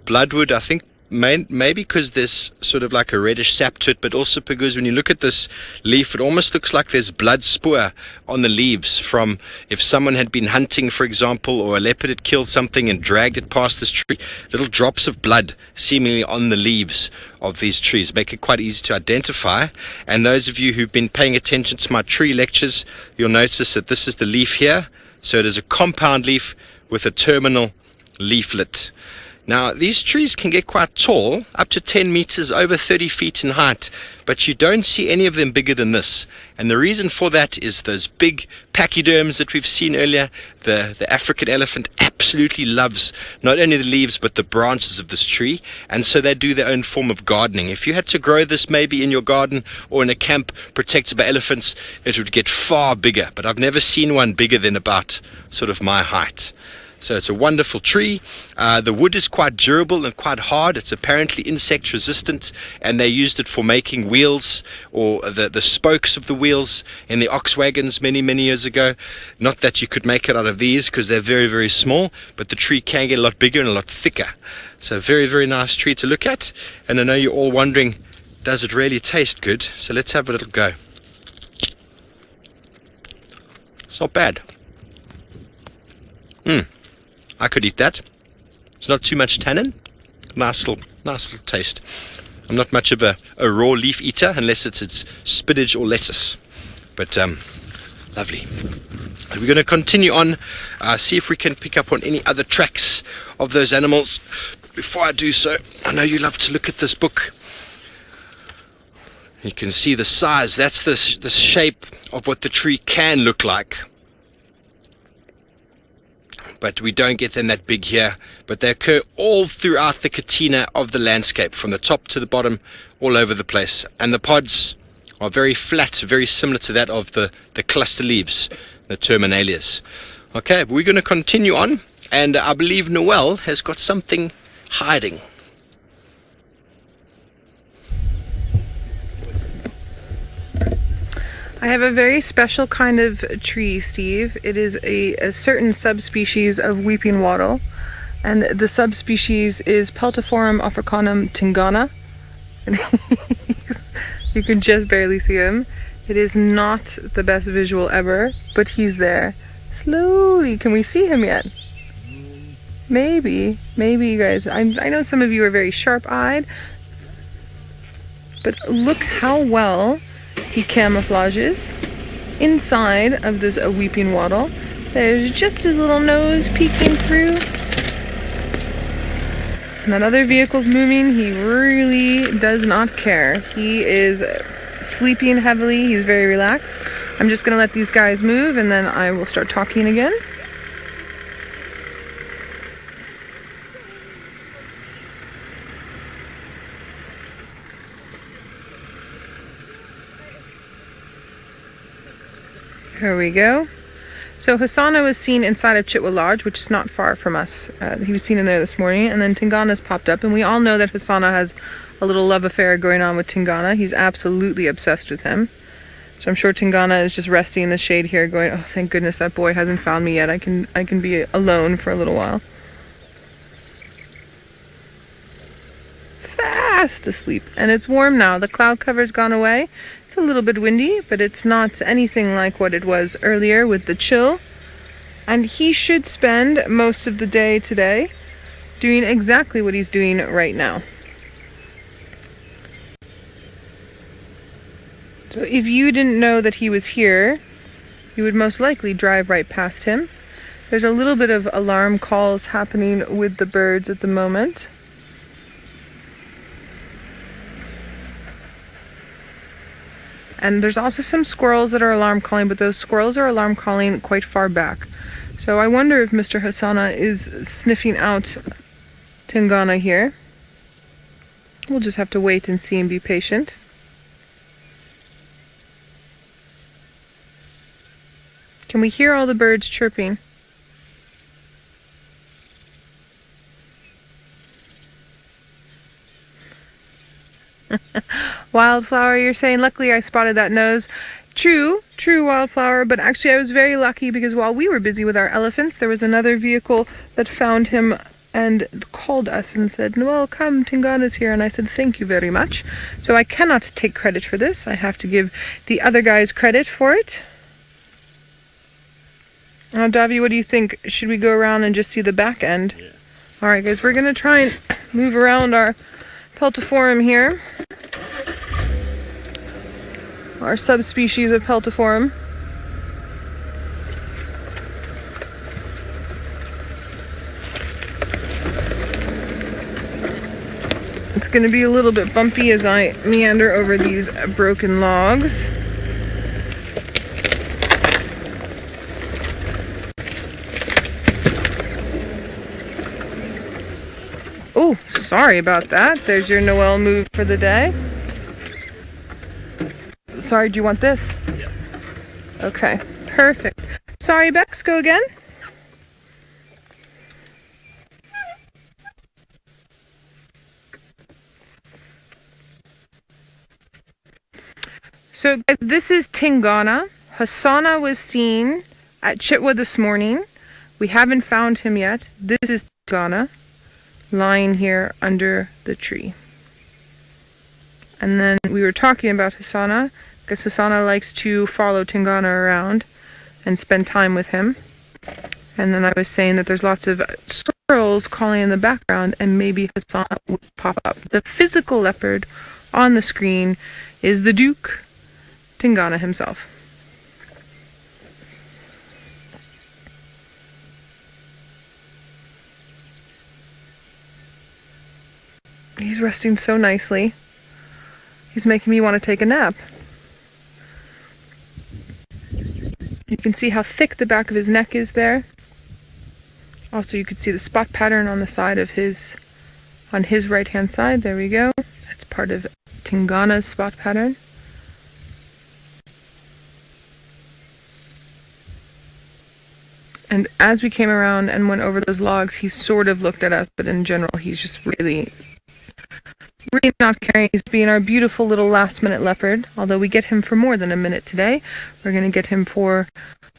Bloodwood, I think maybe because there's sort of like a reddish sap to it, but also because when you look at this leaf, it almost looks like there's blood spoor on the leaves from if someone had been hunting, for example, or a leopard had killed something and dragged it past this tree. Little drops of blood seemingly on the leaves of these trees make it quite easy to identify. And those of you who've been paying attention to my tree lectures, you'll notice that this is the leaf here. So it is a compound leaf with a terminal leaflet. Now, these trees can get quite tall, up to 10 meters, over 30 feet in height, but you don't see any of them bigger than this. And the reason for that is those big pachyderms that we've seen earlier. The African elephant absolutely loves not only the leaves, but the branches of this tree. And so they do their own form of gardening. If you had to grow this maybe in your garden or in a camp protected by elephants, it would get far bigger. But I've never seen one bigger than about sort of my height. So it's a wonderful tree. The wood is quite durable and quite hard. It's apparently insect resistant, and they used it for making wheels, or the spokes of the wheels in the ox wagons many years ago. Not that you could make it out of these because they're very small, but the tree can get a lot bigger and a lot thicker. So very nice tree to look at. And I know you're all wondering, does it really taste good? So let's have a little go. It's not bad. I could eat that. It's not too much tannin. Nice little taste. I'm not much of a raw leaf eater unless it's spinach or lettuce. But lovely. We're going to continue on, see if we can pick up on any other tracks of those animals. Before I do so, I know you love to look at this book. You can see the size. That's the shape of what the tree can look like. But we don't get them that big here. But they occur all throughout the catena of the landscape, from the top to the bottom, all over the place. And the pods are very flat, very similar to that of the cluster leaves, the terminalias. Okay, but we're going to continue on, and I believe Noel has got something hiding. I have a very special kind of tree, Steve. It is a certain subspecies of weeping wattle, and the subspecies is Peltiforum africanum tingana. You can just barely see him. It is not the best visual ever, but he's there. Slowly. Can we see him yet? Maybe you guys. I know some of you are very sharp-eyed, but look how well he camouflages inside of this weeping wattle. There's just his little nose peeking through. And that other vehicle's moving. He really does not care. He is sleeping heavily. He's very relaxed. I'm just going to let these guys move and then I will start talking again. Here we go. So Hasana was seen inside of Chitwa Lodge, which is not far from us. He was seen in there this morning, and then Tingana's popped up, and we all know that Hasana has a little love affair going on with Tingana. He's absolutely obsessed with him. So I'm sure Tingana is just resting in the shade here going, oh, thank goodness that boy hasn't found me yet. I can be alone for a little while. Fast asleep. And it's warm now. The cloud cover's gone away. It's a little bit windy, but it's not anything like what it was earlier with the chill. And he should spend most of the day today doing exactly what he's doing right now. So if you didn't know that he was here, you would most likely drive right past him. There's a little bit of alarm calls happening with the birds at the moment. And there's also some squirrels that are alarm calling, but those squirrels are alarm calling quite far back. So I wonder if Mr. Hasana is sniffing out Tingana here. We'll just have to wait and see and be patient. Can we hear all the birds chirping? Wildflower, you're saying, luckily I spotted that nose. True, Wildflower, but actually I was very lucky because while we were busy with our elephants, there was another vehicle that found him and called us and said, Noel, come, Tingana's here. And I said, thank you very much. So I cannot take credit for this. I have to give the other guys credit for it. Now, Davi, what do you think? Should we go around and just see the back end? Yeah. Alright guys, we're going to try and move around our Peltiforum here. Our subspecies of Peltiforum. It's going to be a little bit bumpy as I meander over these broken logs. Oh, sorry about that. There's your Noel move for the day. Sorry, do you want this? Yeah. Okay, perfect. Sorry, Bex, go again. So guys, this is Tingana. Hasana was seen at Chitwa this morning. We haven't found him yet. This is Tingana lying here under the tree. And then we were talking about Hasana, because Hasana likes to follow Tingana around and spend time with him. And then I was saying that there's lots of squirrels calling in the background and maybe Hasana would pop up. The physical leopard on the screen is the Duke, Tingana himself. He's resting so nicely. He's making me want to take a nap. You can see how thick the back of his neck is there. Also, you can see the spot pattern on the side of on his right hand side. There we go. That's part of Tingana's spot pattern. And as we came around and went over those logs, he sort of looked at us, but in general, he's just really really not caring. He's being our beautiful little last-minute leopard. Although we get him for more than a minute today. We're going to get him for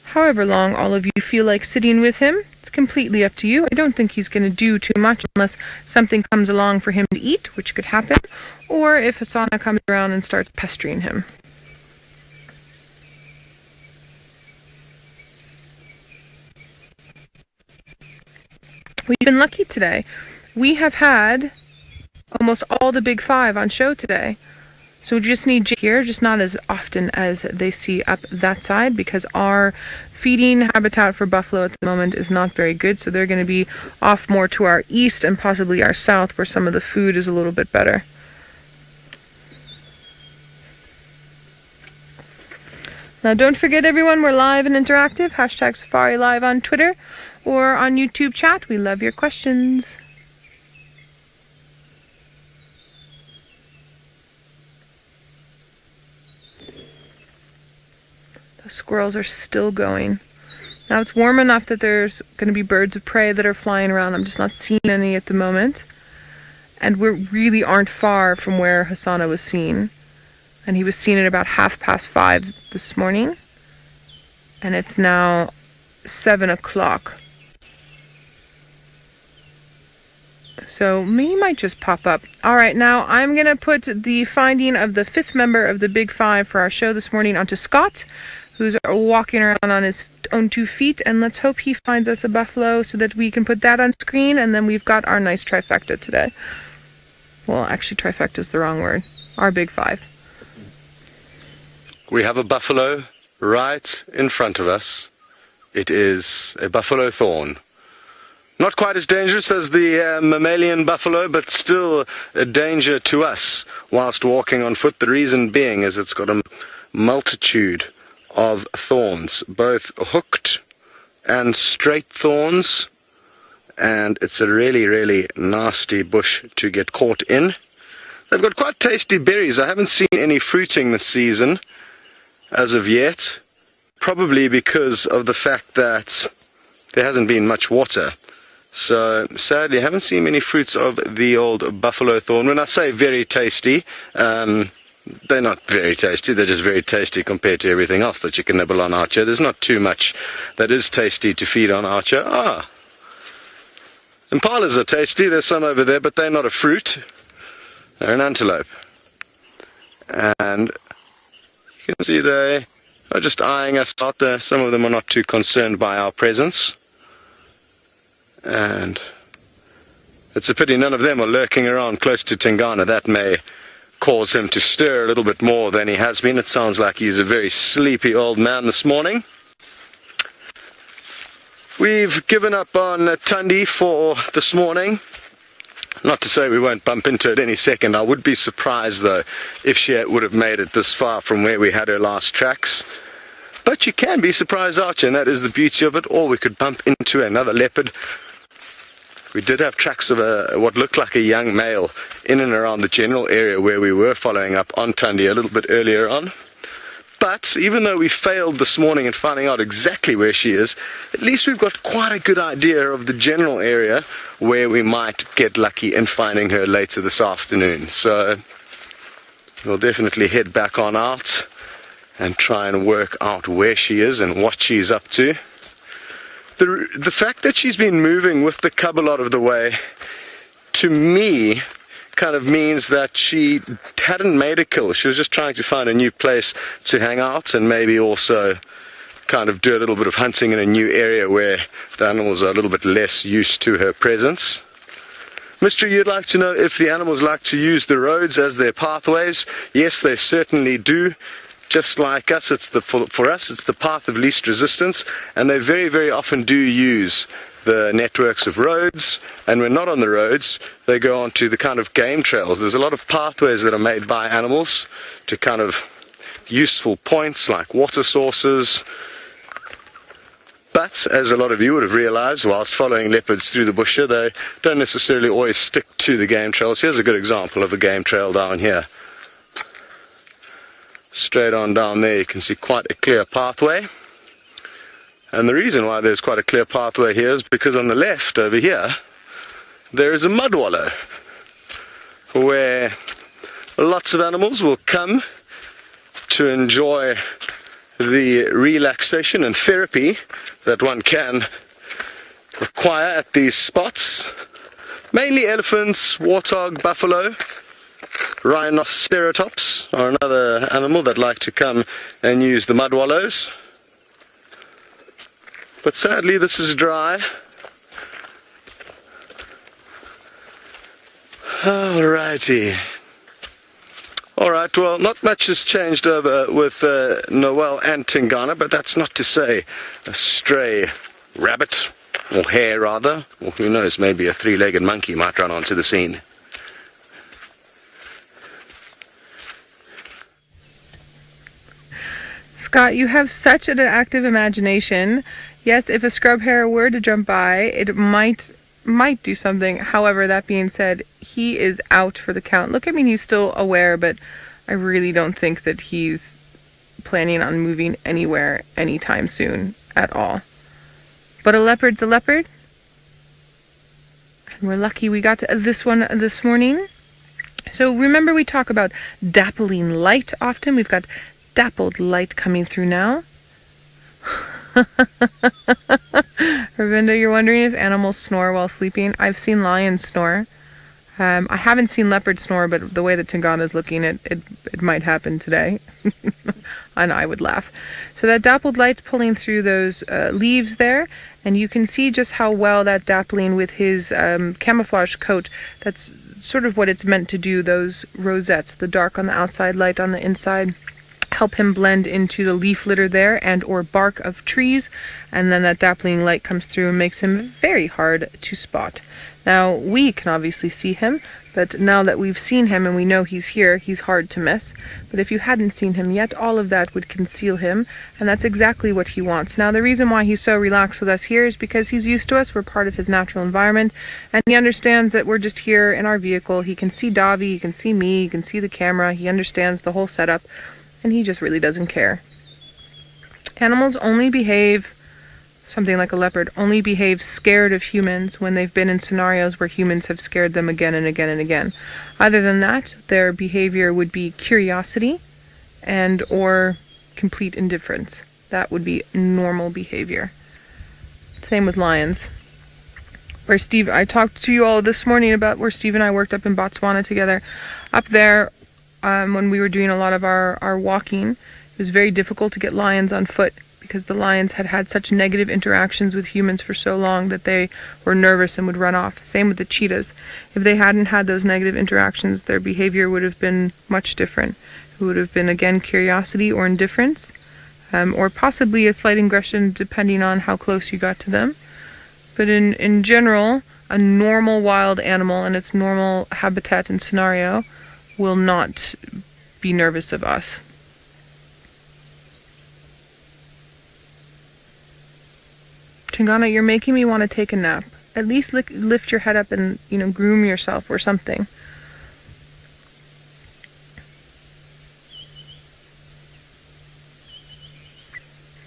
however long all of you feel like sitting with him. It's completely up to you. I don't think he's going to do too much unless something comes along for him to eat, which could happen, or if Hasana comes around and starts pestering him. We've been lucky today. We have had almost all the big five on show today. So we just need here, just not as often as they see up that side, because our feeding habitat for buffalo at the moment is not very good. So they're going to be off more to our east and possibly our south, where some of the food is a little bit better. Now don't forget, everyone, we're live and interactive. Hashtag Safari Live on Twitter or on YouTube chat. We love your questions. Squirrels are still going. Now it's warm enough that there's going to be birds of prey that are flying around. I'm just not seeing any at the moment. And we really aren't far from where Hasana was seen. And he was seen at about 5:30 this morning. And it's now 7 o'clock. So he might just pop up. Alright, now I'm going to put the finding of the 5th member of the Big Five for our show this morning onto Scott, who's walking around on his own 2 feet, and let's hope he finds us a buffalo so that we can put that on screen, and then we've got our nice trifecta today. Well, actually, trifecta is the wrong word. Our Big Five. We have a buffalo right in front of us. It is a buffalo thorn. Not quite as dangerous as the mammalian buffalo, but still a danger to us whilst walking on foot. The reason being is it's got a multitude of thorns, both hooked and straight thorns, and it's a really, really nasty bush to get caught in. They've got quite tasty berries. I haven't seen any fruiting this season as of yet, probably because of the fact that there hasn't been much water. So sadly I haven't seen many fruits of the old buffalo thorn. When I say very tasty, they're not very tasty, they're just very tasty compared to everything else that you can nibble on Archer. There's not too much that is tasty to feed on Archer. Impalas are tasty, there's some over there, but they're not a fruit. They're an antelope. And you can see they are just eyeing us out there. Some of them are not too concerned by our presence. And it's a pity none of them are lurking around close to Tingana. That may cause him to stir a little bit more than he has been. It sounds like he's a very sleepy old man this morning. We've given up on Tundi for this morning. Not to say we won't bump into it any second. I would be surprised though if she would have made it this far from where we had her last tracks. But you can be surprised, Archer, and that is the beauty of it. Or we could bump into another leopard. We did have tracks of what looked like a young male in and around the general area where we were following up on Tundi a little bit earlier on. But even though we failed this morning in finding out exactly where she is, at least we've got quite a good idea of the general area where we might get lucky in finding her later this afternoon. So we'll definitely head back on out and try and work out where she is and what she's up to. The fact that she's been moving with the cub a lot of the way, to me, kind of means that she hadn't made a kill. She was just trying to find a new place to hang out and maybe also kind of do a little bit of hunting in a new area where the animals are a little bit less used to her presence. Mystery, you'd like to know if the animals like to use the roads as their pathways. Yes, they certainly do. Just like us, for us, it's the path of least resistance, and they very, very often do use the networks of roads, and when not on the roads, they go onto the kind of game trails. There's a lot of pathways that are made by animals to kind of useful points like water sources. But, as a lot of you would have realized, whilst following leopards through the bush here, they don't necessarily always stick to the game trails. Here's a good example of a game trail down here. Straight on down there you can see quite a clear pathway, and the reason why there's quite a clear pathway here is because on the left over here there is a mud wallow. where lots of animals will come to enjoy the relaxation and therapy that one can require at these spots. Mainly elephants, warthog, buffalo, rhinoceros are another animal that like to come and use the mud wallows. But sadly this is dry. Alrighty. Alright, well, not much has changed over with Noel and Tingana, but that's not to say a stray rabbit, or hare rather, or who knows, maybe a three-legged monkey might run onto the scene. Scott, you have such an active imagination. Yes, if a scrub hare were to jump by, it might do something. However, that being said, he is out for the count. Look, I mean, he's still aware, but I really don't think that he's planning on moving anywhere anytime soon at all. But a leopard's a leopard. And we're lucky we got this one this morning. So remember, we talk about dappling light often. We've got dappled light coming through now. Ravinda, you're wondering if animals snore while sleeping. I've seen lions snore. I haven't seen leopards snore, but the way that Tingana is looking, it might happen today. And I would laugh. So that dappled light's pulling through those leaves there, and you can see just how well that dappling with his camouflage coat, that's sort of what it's meant to do, those rosettes, the dark on the outside, light on the inside, help him blend into the leaf litter there and or bark of trees, and then that dappling light comes through and makes him very hard to spot. Now, we can obviously see him, but now that we've seen him and we know he's here, he's hard to miss. But if you hadn't seen him yet, all of that would conceal him, and that's exactly what he wants. Now, the reason why he's so relaxed with us here is because he's used to us. We're part of his natural environment, and he understands that we're just here in our vehicle. He can see Davi, he can see me, he can see the camera, he understands the whole setup, and he just really doesn't care. Animals only behave, something like a leopard, only behaves scared of humans when they've been in scenarios where humans have scared them again and again and again. Other than that, their behavior would be curiosity and or complete indifference. That would be normal behavior. Same with lions. Where Steve, I talked to you all this morning about where Steve and I worked up in Botswana together. Up there, when we were doing a lot of our walking, it was very difficult to get lions on foot, because the lions had had such negative interactions with humans for so long that they were nervous and would run off. Same with the cheetahs. If they hadn't had those negative interactions, their behavior would have been much different. It would have been, again, curiosity or indifference, or possibly a slight aggression depending on how close you got to them. But in general, a normal wild animal in its normal habitat and scenario will not be nervous of us. Tingana, you're making me want to take a nap. At least lift your head up and, groom yourself or something.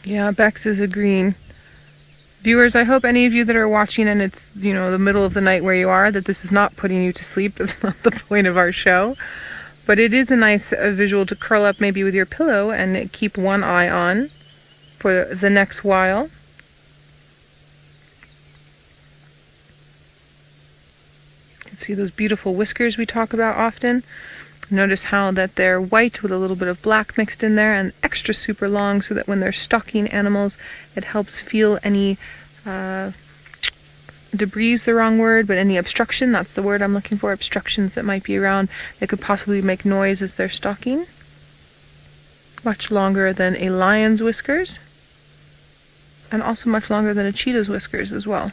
Yeah, Bex is agreeing. Viewers, I hope any of you that are watching and it's, the middle of the night where you are, that this is not putting you to sleep. That's not the point of our show. But it is a nice visual to curl up maybe with your pillow and keep one eye on for the next while. See those beautiful whiskers we talk about often? Notice how that they're white with a little bit of black mixed in there and extra super long, so that when they're stalking animals, it helps feel any debris is the wrong word, but any obstruction, that's the word I'm looking for, obstructions that might be around that could possibly make noise as they're stalking. Much longer than a lion's whiskers, and also much longer than a cheetah's whiskers as well.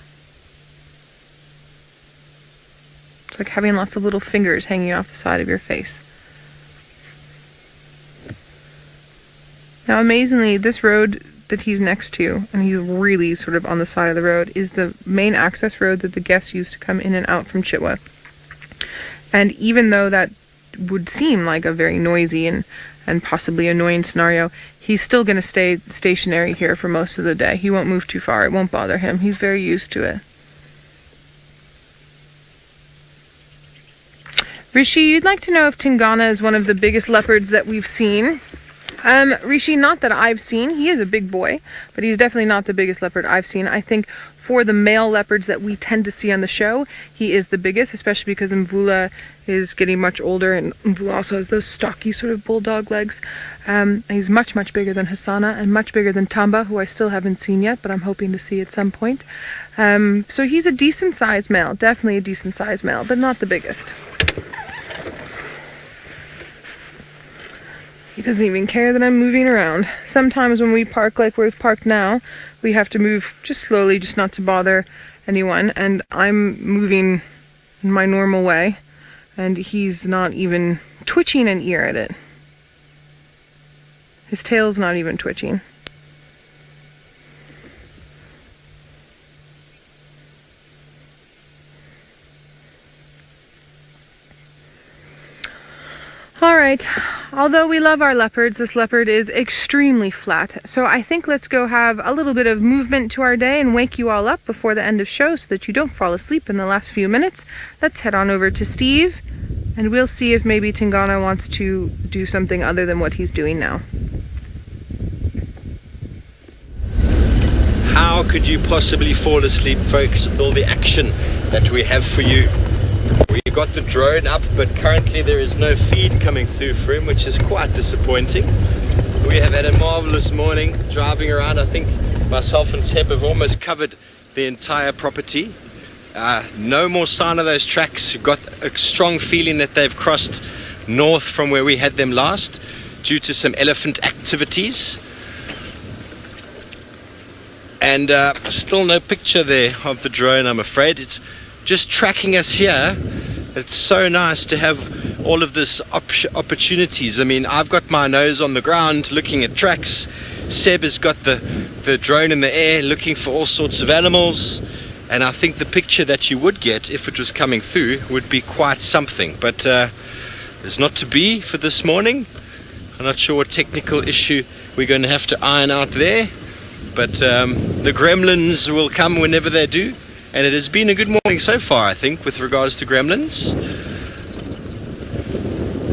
It's like having lots of little fingers hanging off the side of your face. Now, amazingly, this road that he's next to, and he's really sort of on the side of the road, is the main access road that the guests use to come in and out from Chitwa. And even though that would seem like a very noisy and possibly annoying scenario, he's still going to stay stationary here for most of the day. He won't move too far. It won't bother him. He's very used to it. Rishi, you'd like to know if Tingana is one of the biggest leopards that we've seen. Rishi, not that I've seen. He is a big boy, but he's definitely not the biggest leopard I've seen. I think for the male leopards that we tend to see on the show, he is the biggest, especially because Mvula is getting much older, and Mvula also has those stocky sort of bulldog legs. He's much, much bigger than Hasana and much bigger than Tamba, who I still haven't seen yet, but I'm hoping to see at some point. So he's a decent sized male, definitely a decent sized male, but not the biggest. He doesn't even care that I'm moving around. Sometimes when we park like we've parked now, we have to move just slowly, just not to bother anyone, and I'm moving in my normal way, and he's not even twitching an ear at it. His tail's not even twitching. Alright, although we love our leopards, this leopard is extremely flat, so I think let's go have a little bit of movement to our day and wake you all up before the end of show so that you don't fall asleep in the last few minutes. Let's head on over to Steve, and we'll see if maybe Tingana wants to do something other than what he's doing now. How could you possibly fall asleep, folks, with all the action that we have for you? We got the drone up, but currently there is no feed coming through for him, which is quite disappointing. We have had a marvelous morning driving around. I think myself and Seb have almost covered the entire property. No more sign of those tracks. We've got a strong feeling that they've crossed north from where we had them last due to some elephant activities. And still no picture there of the drone, I'm afraid. It's just tracking us here. It's so nice to have all of this opportunities. I mean, I've got my nose on the ground looking at tracks. Seb has got the drone in the air looking for all sorts of animals. And I think the picture that you would get if it was coming through would be quite something. But there's not to be for this morning. I'm not sure what technical issue we're going to have to iron out there. But the gremlins will come whenever they do. And it has been a good morning so far, I think, with regards to gremlins.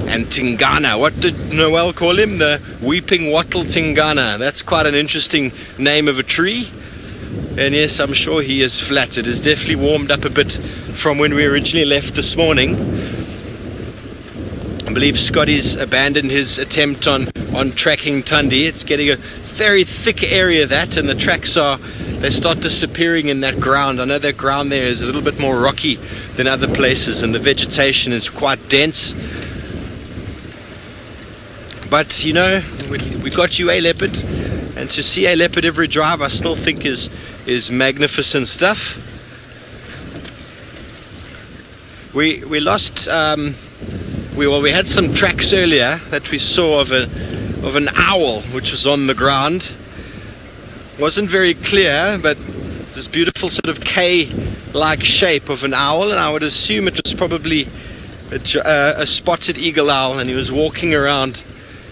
And Tingana, what did Noel call him? The weeping wattle Tingana. That's quite an interesting name of a tree. And yes, I'm sure he is flat. It has definitely warmed up a bit from when we originally left this morning. I believe Scotty's abandoned his attempt on tracking Tundi. It's getting a very thick area, that, and the tracks they start disappearing in that ground. I know that ground there is a little bit more rocky than other places, and the vegetation is quite dense. But you know, we got you a leopard, and to see a leopard every drive I still think is magnificent stuff. We lost we had some tracks earlier that we saw of an owl which was on the ground. Wasn't very clear, but this beautiful sort of K-like shape of an owl, and I would assume it was probably a spotted eagle owl, and he was walking around.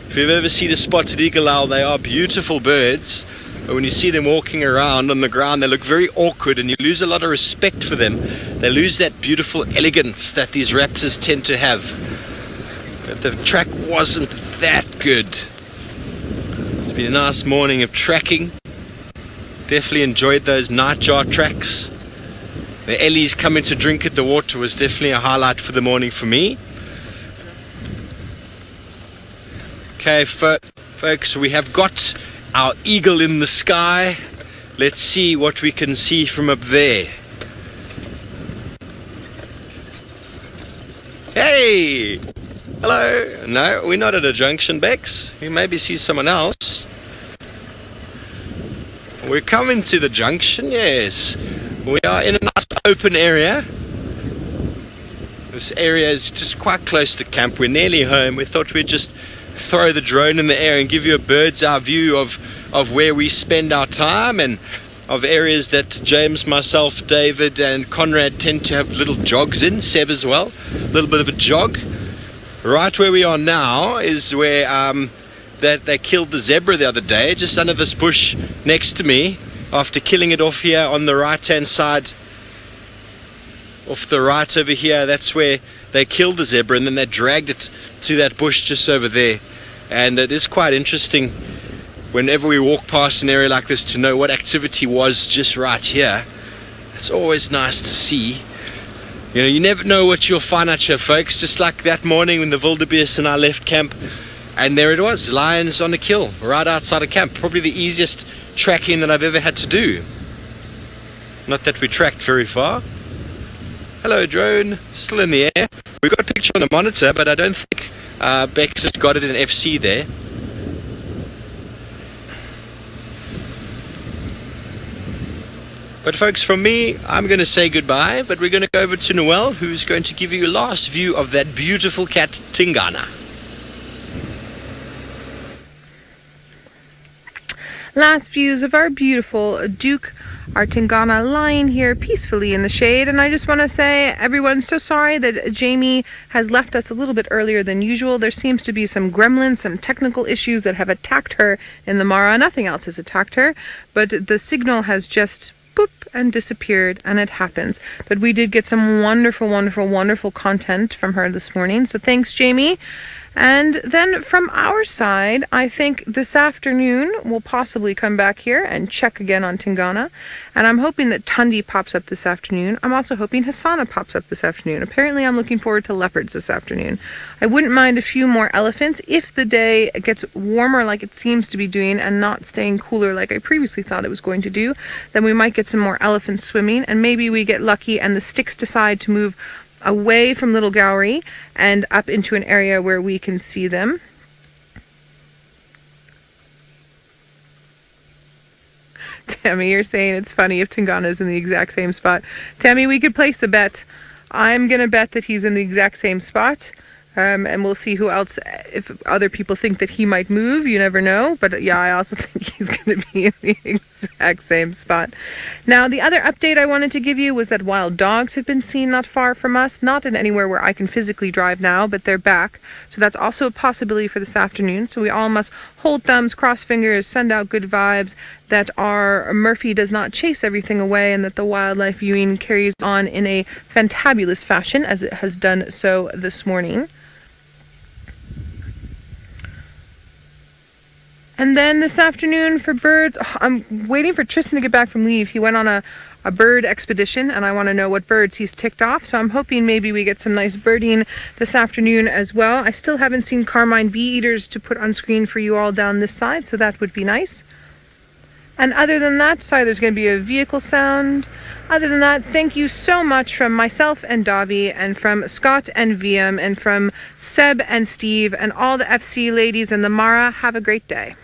If you've ever seen a spotted eagle owl, they are beautiful birds, but when you see them walking around on the ground, they look very awkward, and you lose a lot of respect for them. They lose that beautiful elegance that these raptors tend to have. But the track wasn't that good. It's been a nice morning of tracking. Definitely enjoyed those nightjar tracks. The Ellie's coming to drink at the water was definitely a highlight for the morning for me. Okay, folks, we have got our eagle in the sky. Let's see what we can see from up there. Hey! Hello! No, we're not at a junction, Bex. You maybe see someone else. We're coming to the junction, yes. We are in a nice open area. This area is just quite close to camp. We're nearly home. We thought we'd just throw the drone in the air and give you a bird's eye view of where we spend our time and of areas that James, myself, David and Conrad tend to have little jogs in. Seb as well. A little bit of a jog. Right where we are now is where that they killed the zebra the other day, just under this bush next to me, after killing it off here on the right hand side, off the right over here. That's where they killed the zebra and then they dragged it to that bush just over there. And it is quite interesting whenever we walk past an area like this to know what activity was just right here. It's always nice to see. You know, you never know what you'll find out here, folks. Just like that morning when the wildebeest and I left camp, and there it was, lions on a kill right outside of camp. Probably the easiest tracking that I've ever had to do. Not that we tracked very far. Hello, drone. Still in the air. We got a picture on the monitor, but I don't think Bex has got it in FC there. But folks, from me, I'm going to say goodbye, but we're going to go over to Noel, who's going to give you a last view of that beautiful cat, Tingana. Last views of our beautiful Duke, our Tingana, lying here peacefully in the shade. And I just want to say, everyone's so sorry that Jamie has left us a little bit earlier than usual. There seems to be some gremlins, some technical issues that have attacked her in the Mara. Nothing else has attacked her, but the signal has just boop and disappeared, and it happens. But we did get some wonderful, wonderful, wonderful content from her this morning. So thanks, Jamie. And then from our side, I think this afternoon we'll possibly come back here and check again on Tingana. And I'm hoping that Tundi pops up this afternoon. I'm also hoping Hasana pops up this afternoon. Apparently I'm looking forward to leopards this afternoon. I wouldn't mind a few more elephants if the day gets warmer like it seems to be doing and not staying cooler like I previously thought it was going to do. Then we might get some more elephants swimming, and maybe we get lucky and the sticks decide to move away from Little Gowrie and up into an area where we can see them. Tammy, you're saying it's funny if Tingana's in the exact same spot. Tammy, we could place a bet. I'm going to bet that he's in the exact same spot. And we'll see who else, if other people think that he might move, you never know. But yeah, I also think he's going to be in the exact same spot. Now, the other update I wanted to give you was that wild dogs have been seen not far from us, not in anywhere where I can physically drive now, but they're back. So that's also a possibility for this afternoon. So we all must hold thumbs, cross fingers, send out good vibes, that our Murphy does not chase everything away, and that the wildlife viewing carries on in a fantabulous fashion as it has done so this morning. And then this afternoon for birds, I'm waiting for Tristan to get back from leave. He went on a bird expedition, and I want to know what birds he's ticked off. So I'm hoping maybe we get some nice birding this afternoon as well. I still haven't seen Carmine bee eaters to put on screen for you all down this side, so that would be nice. And other than that, sorry, there's going to be a vehicle sound. Other than that, thank you so much from myself and Davi, and from Scott and VM, and from Seb and Steve, and all the FC ladies and the Mara. Have a great day.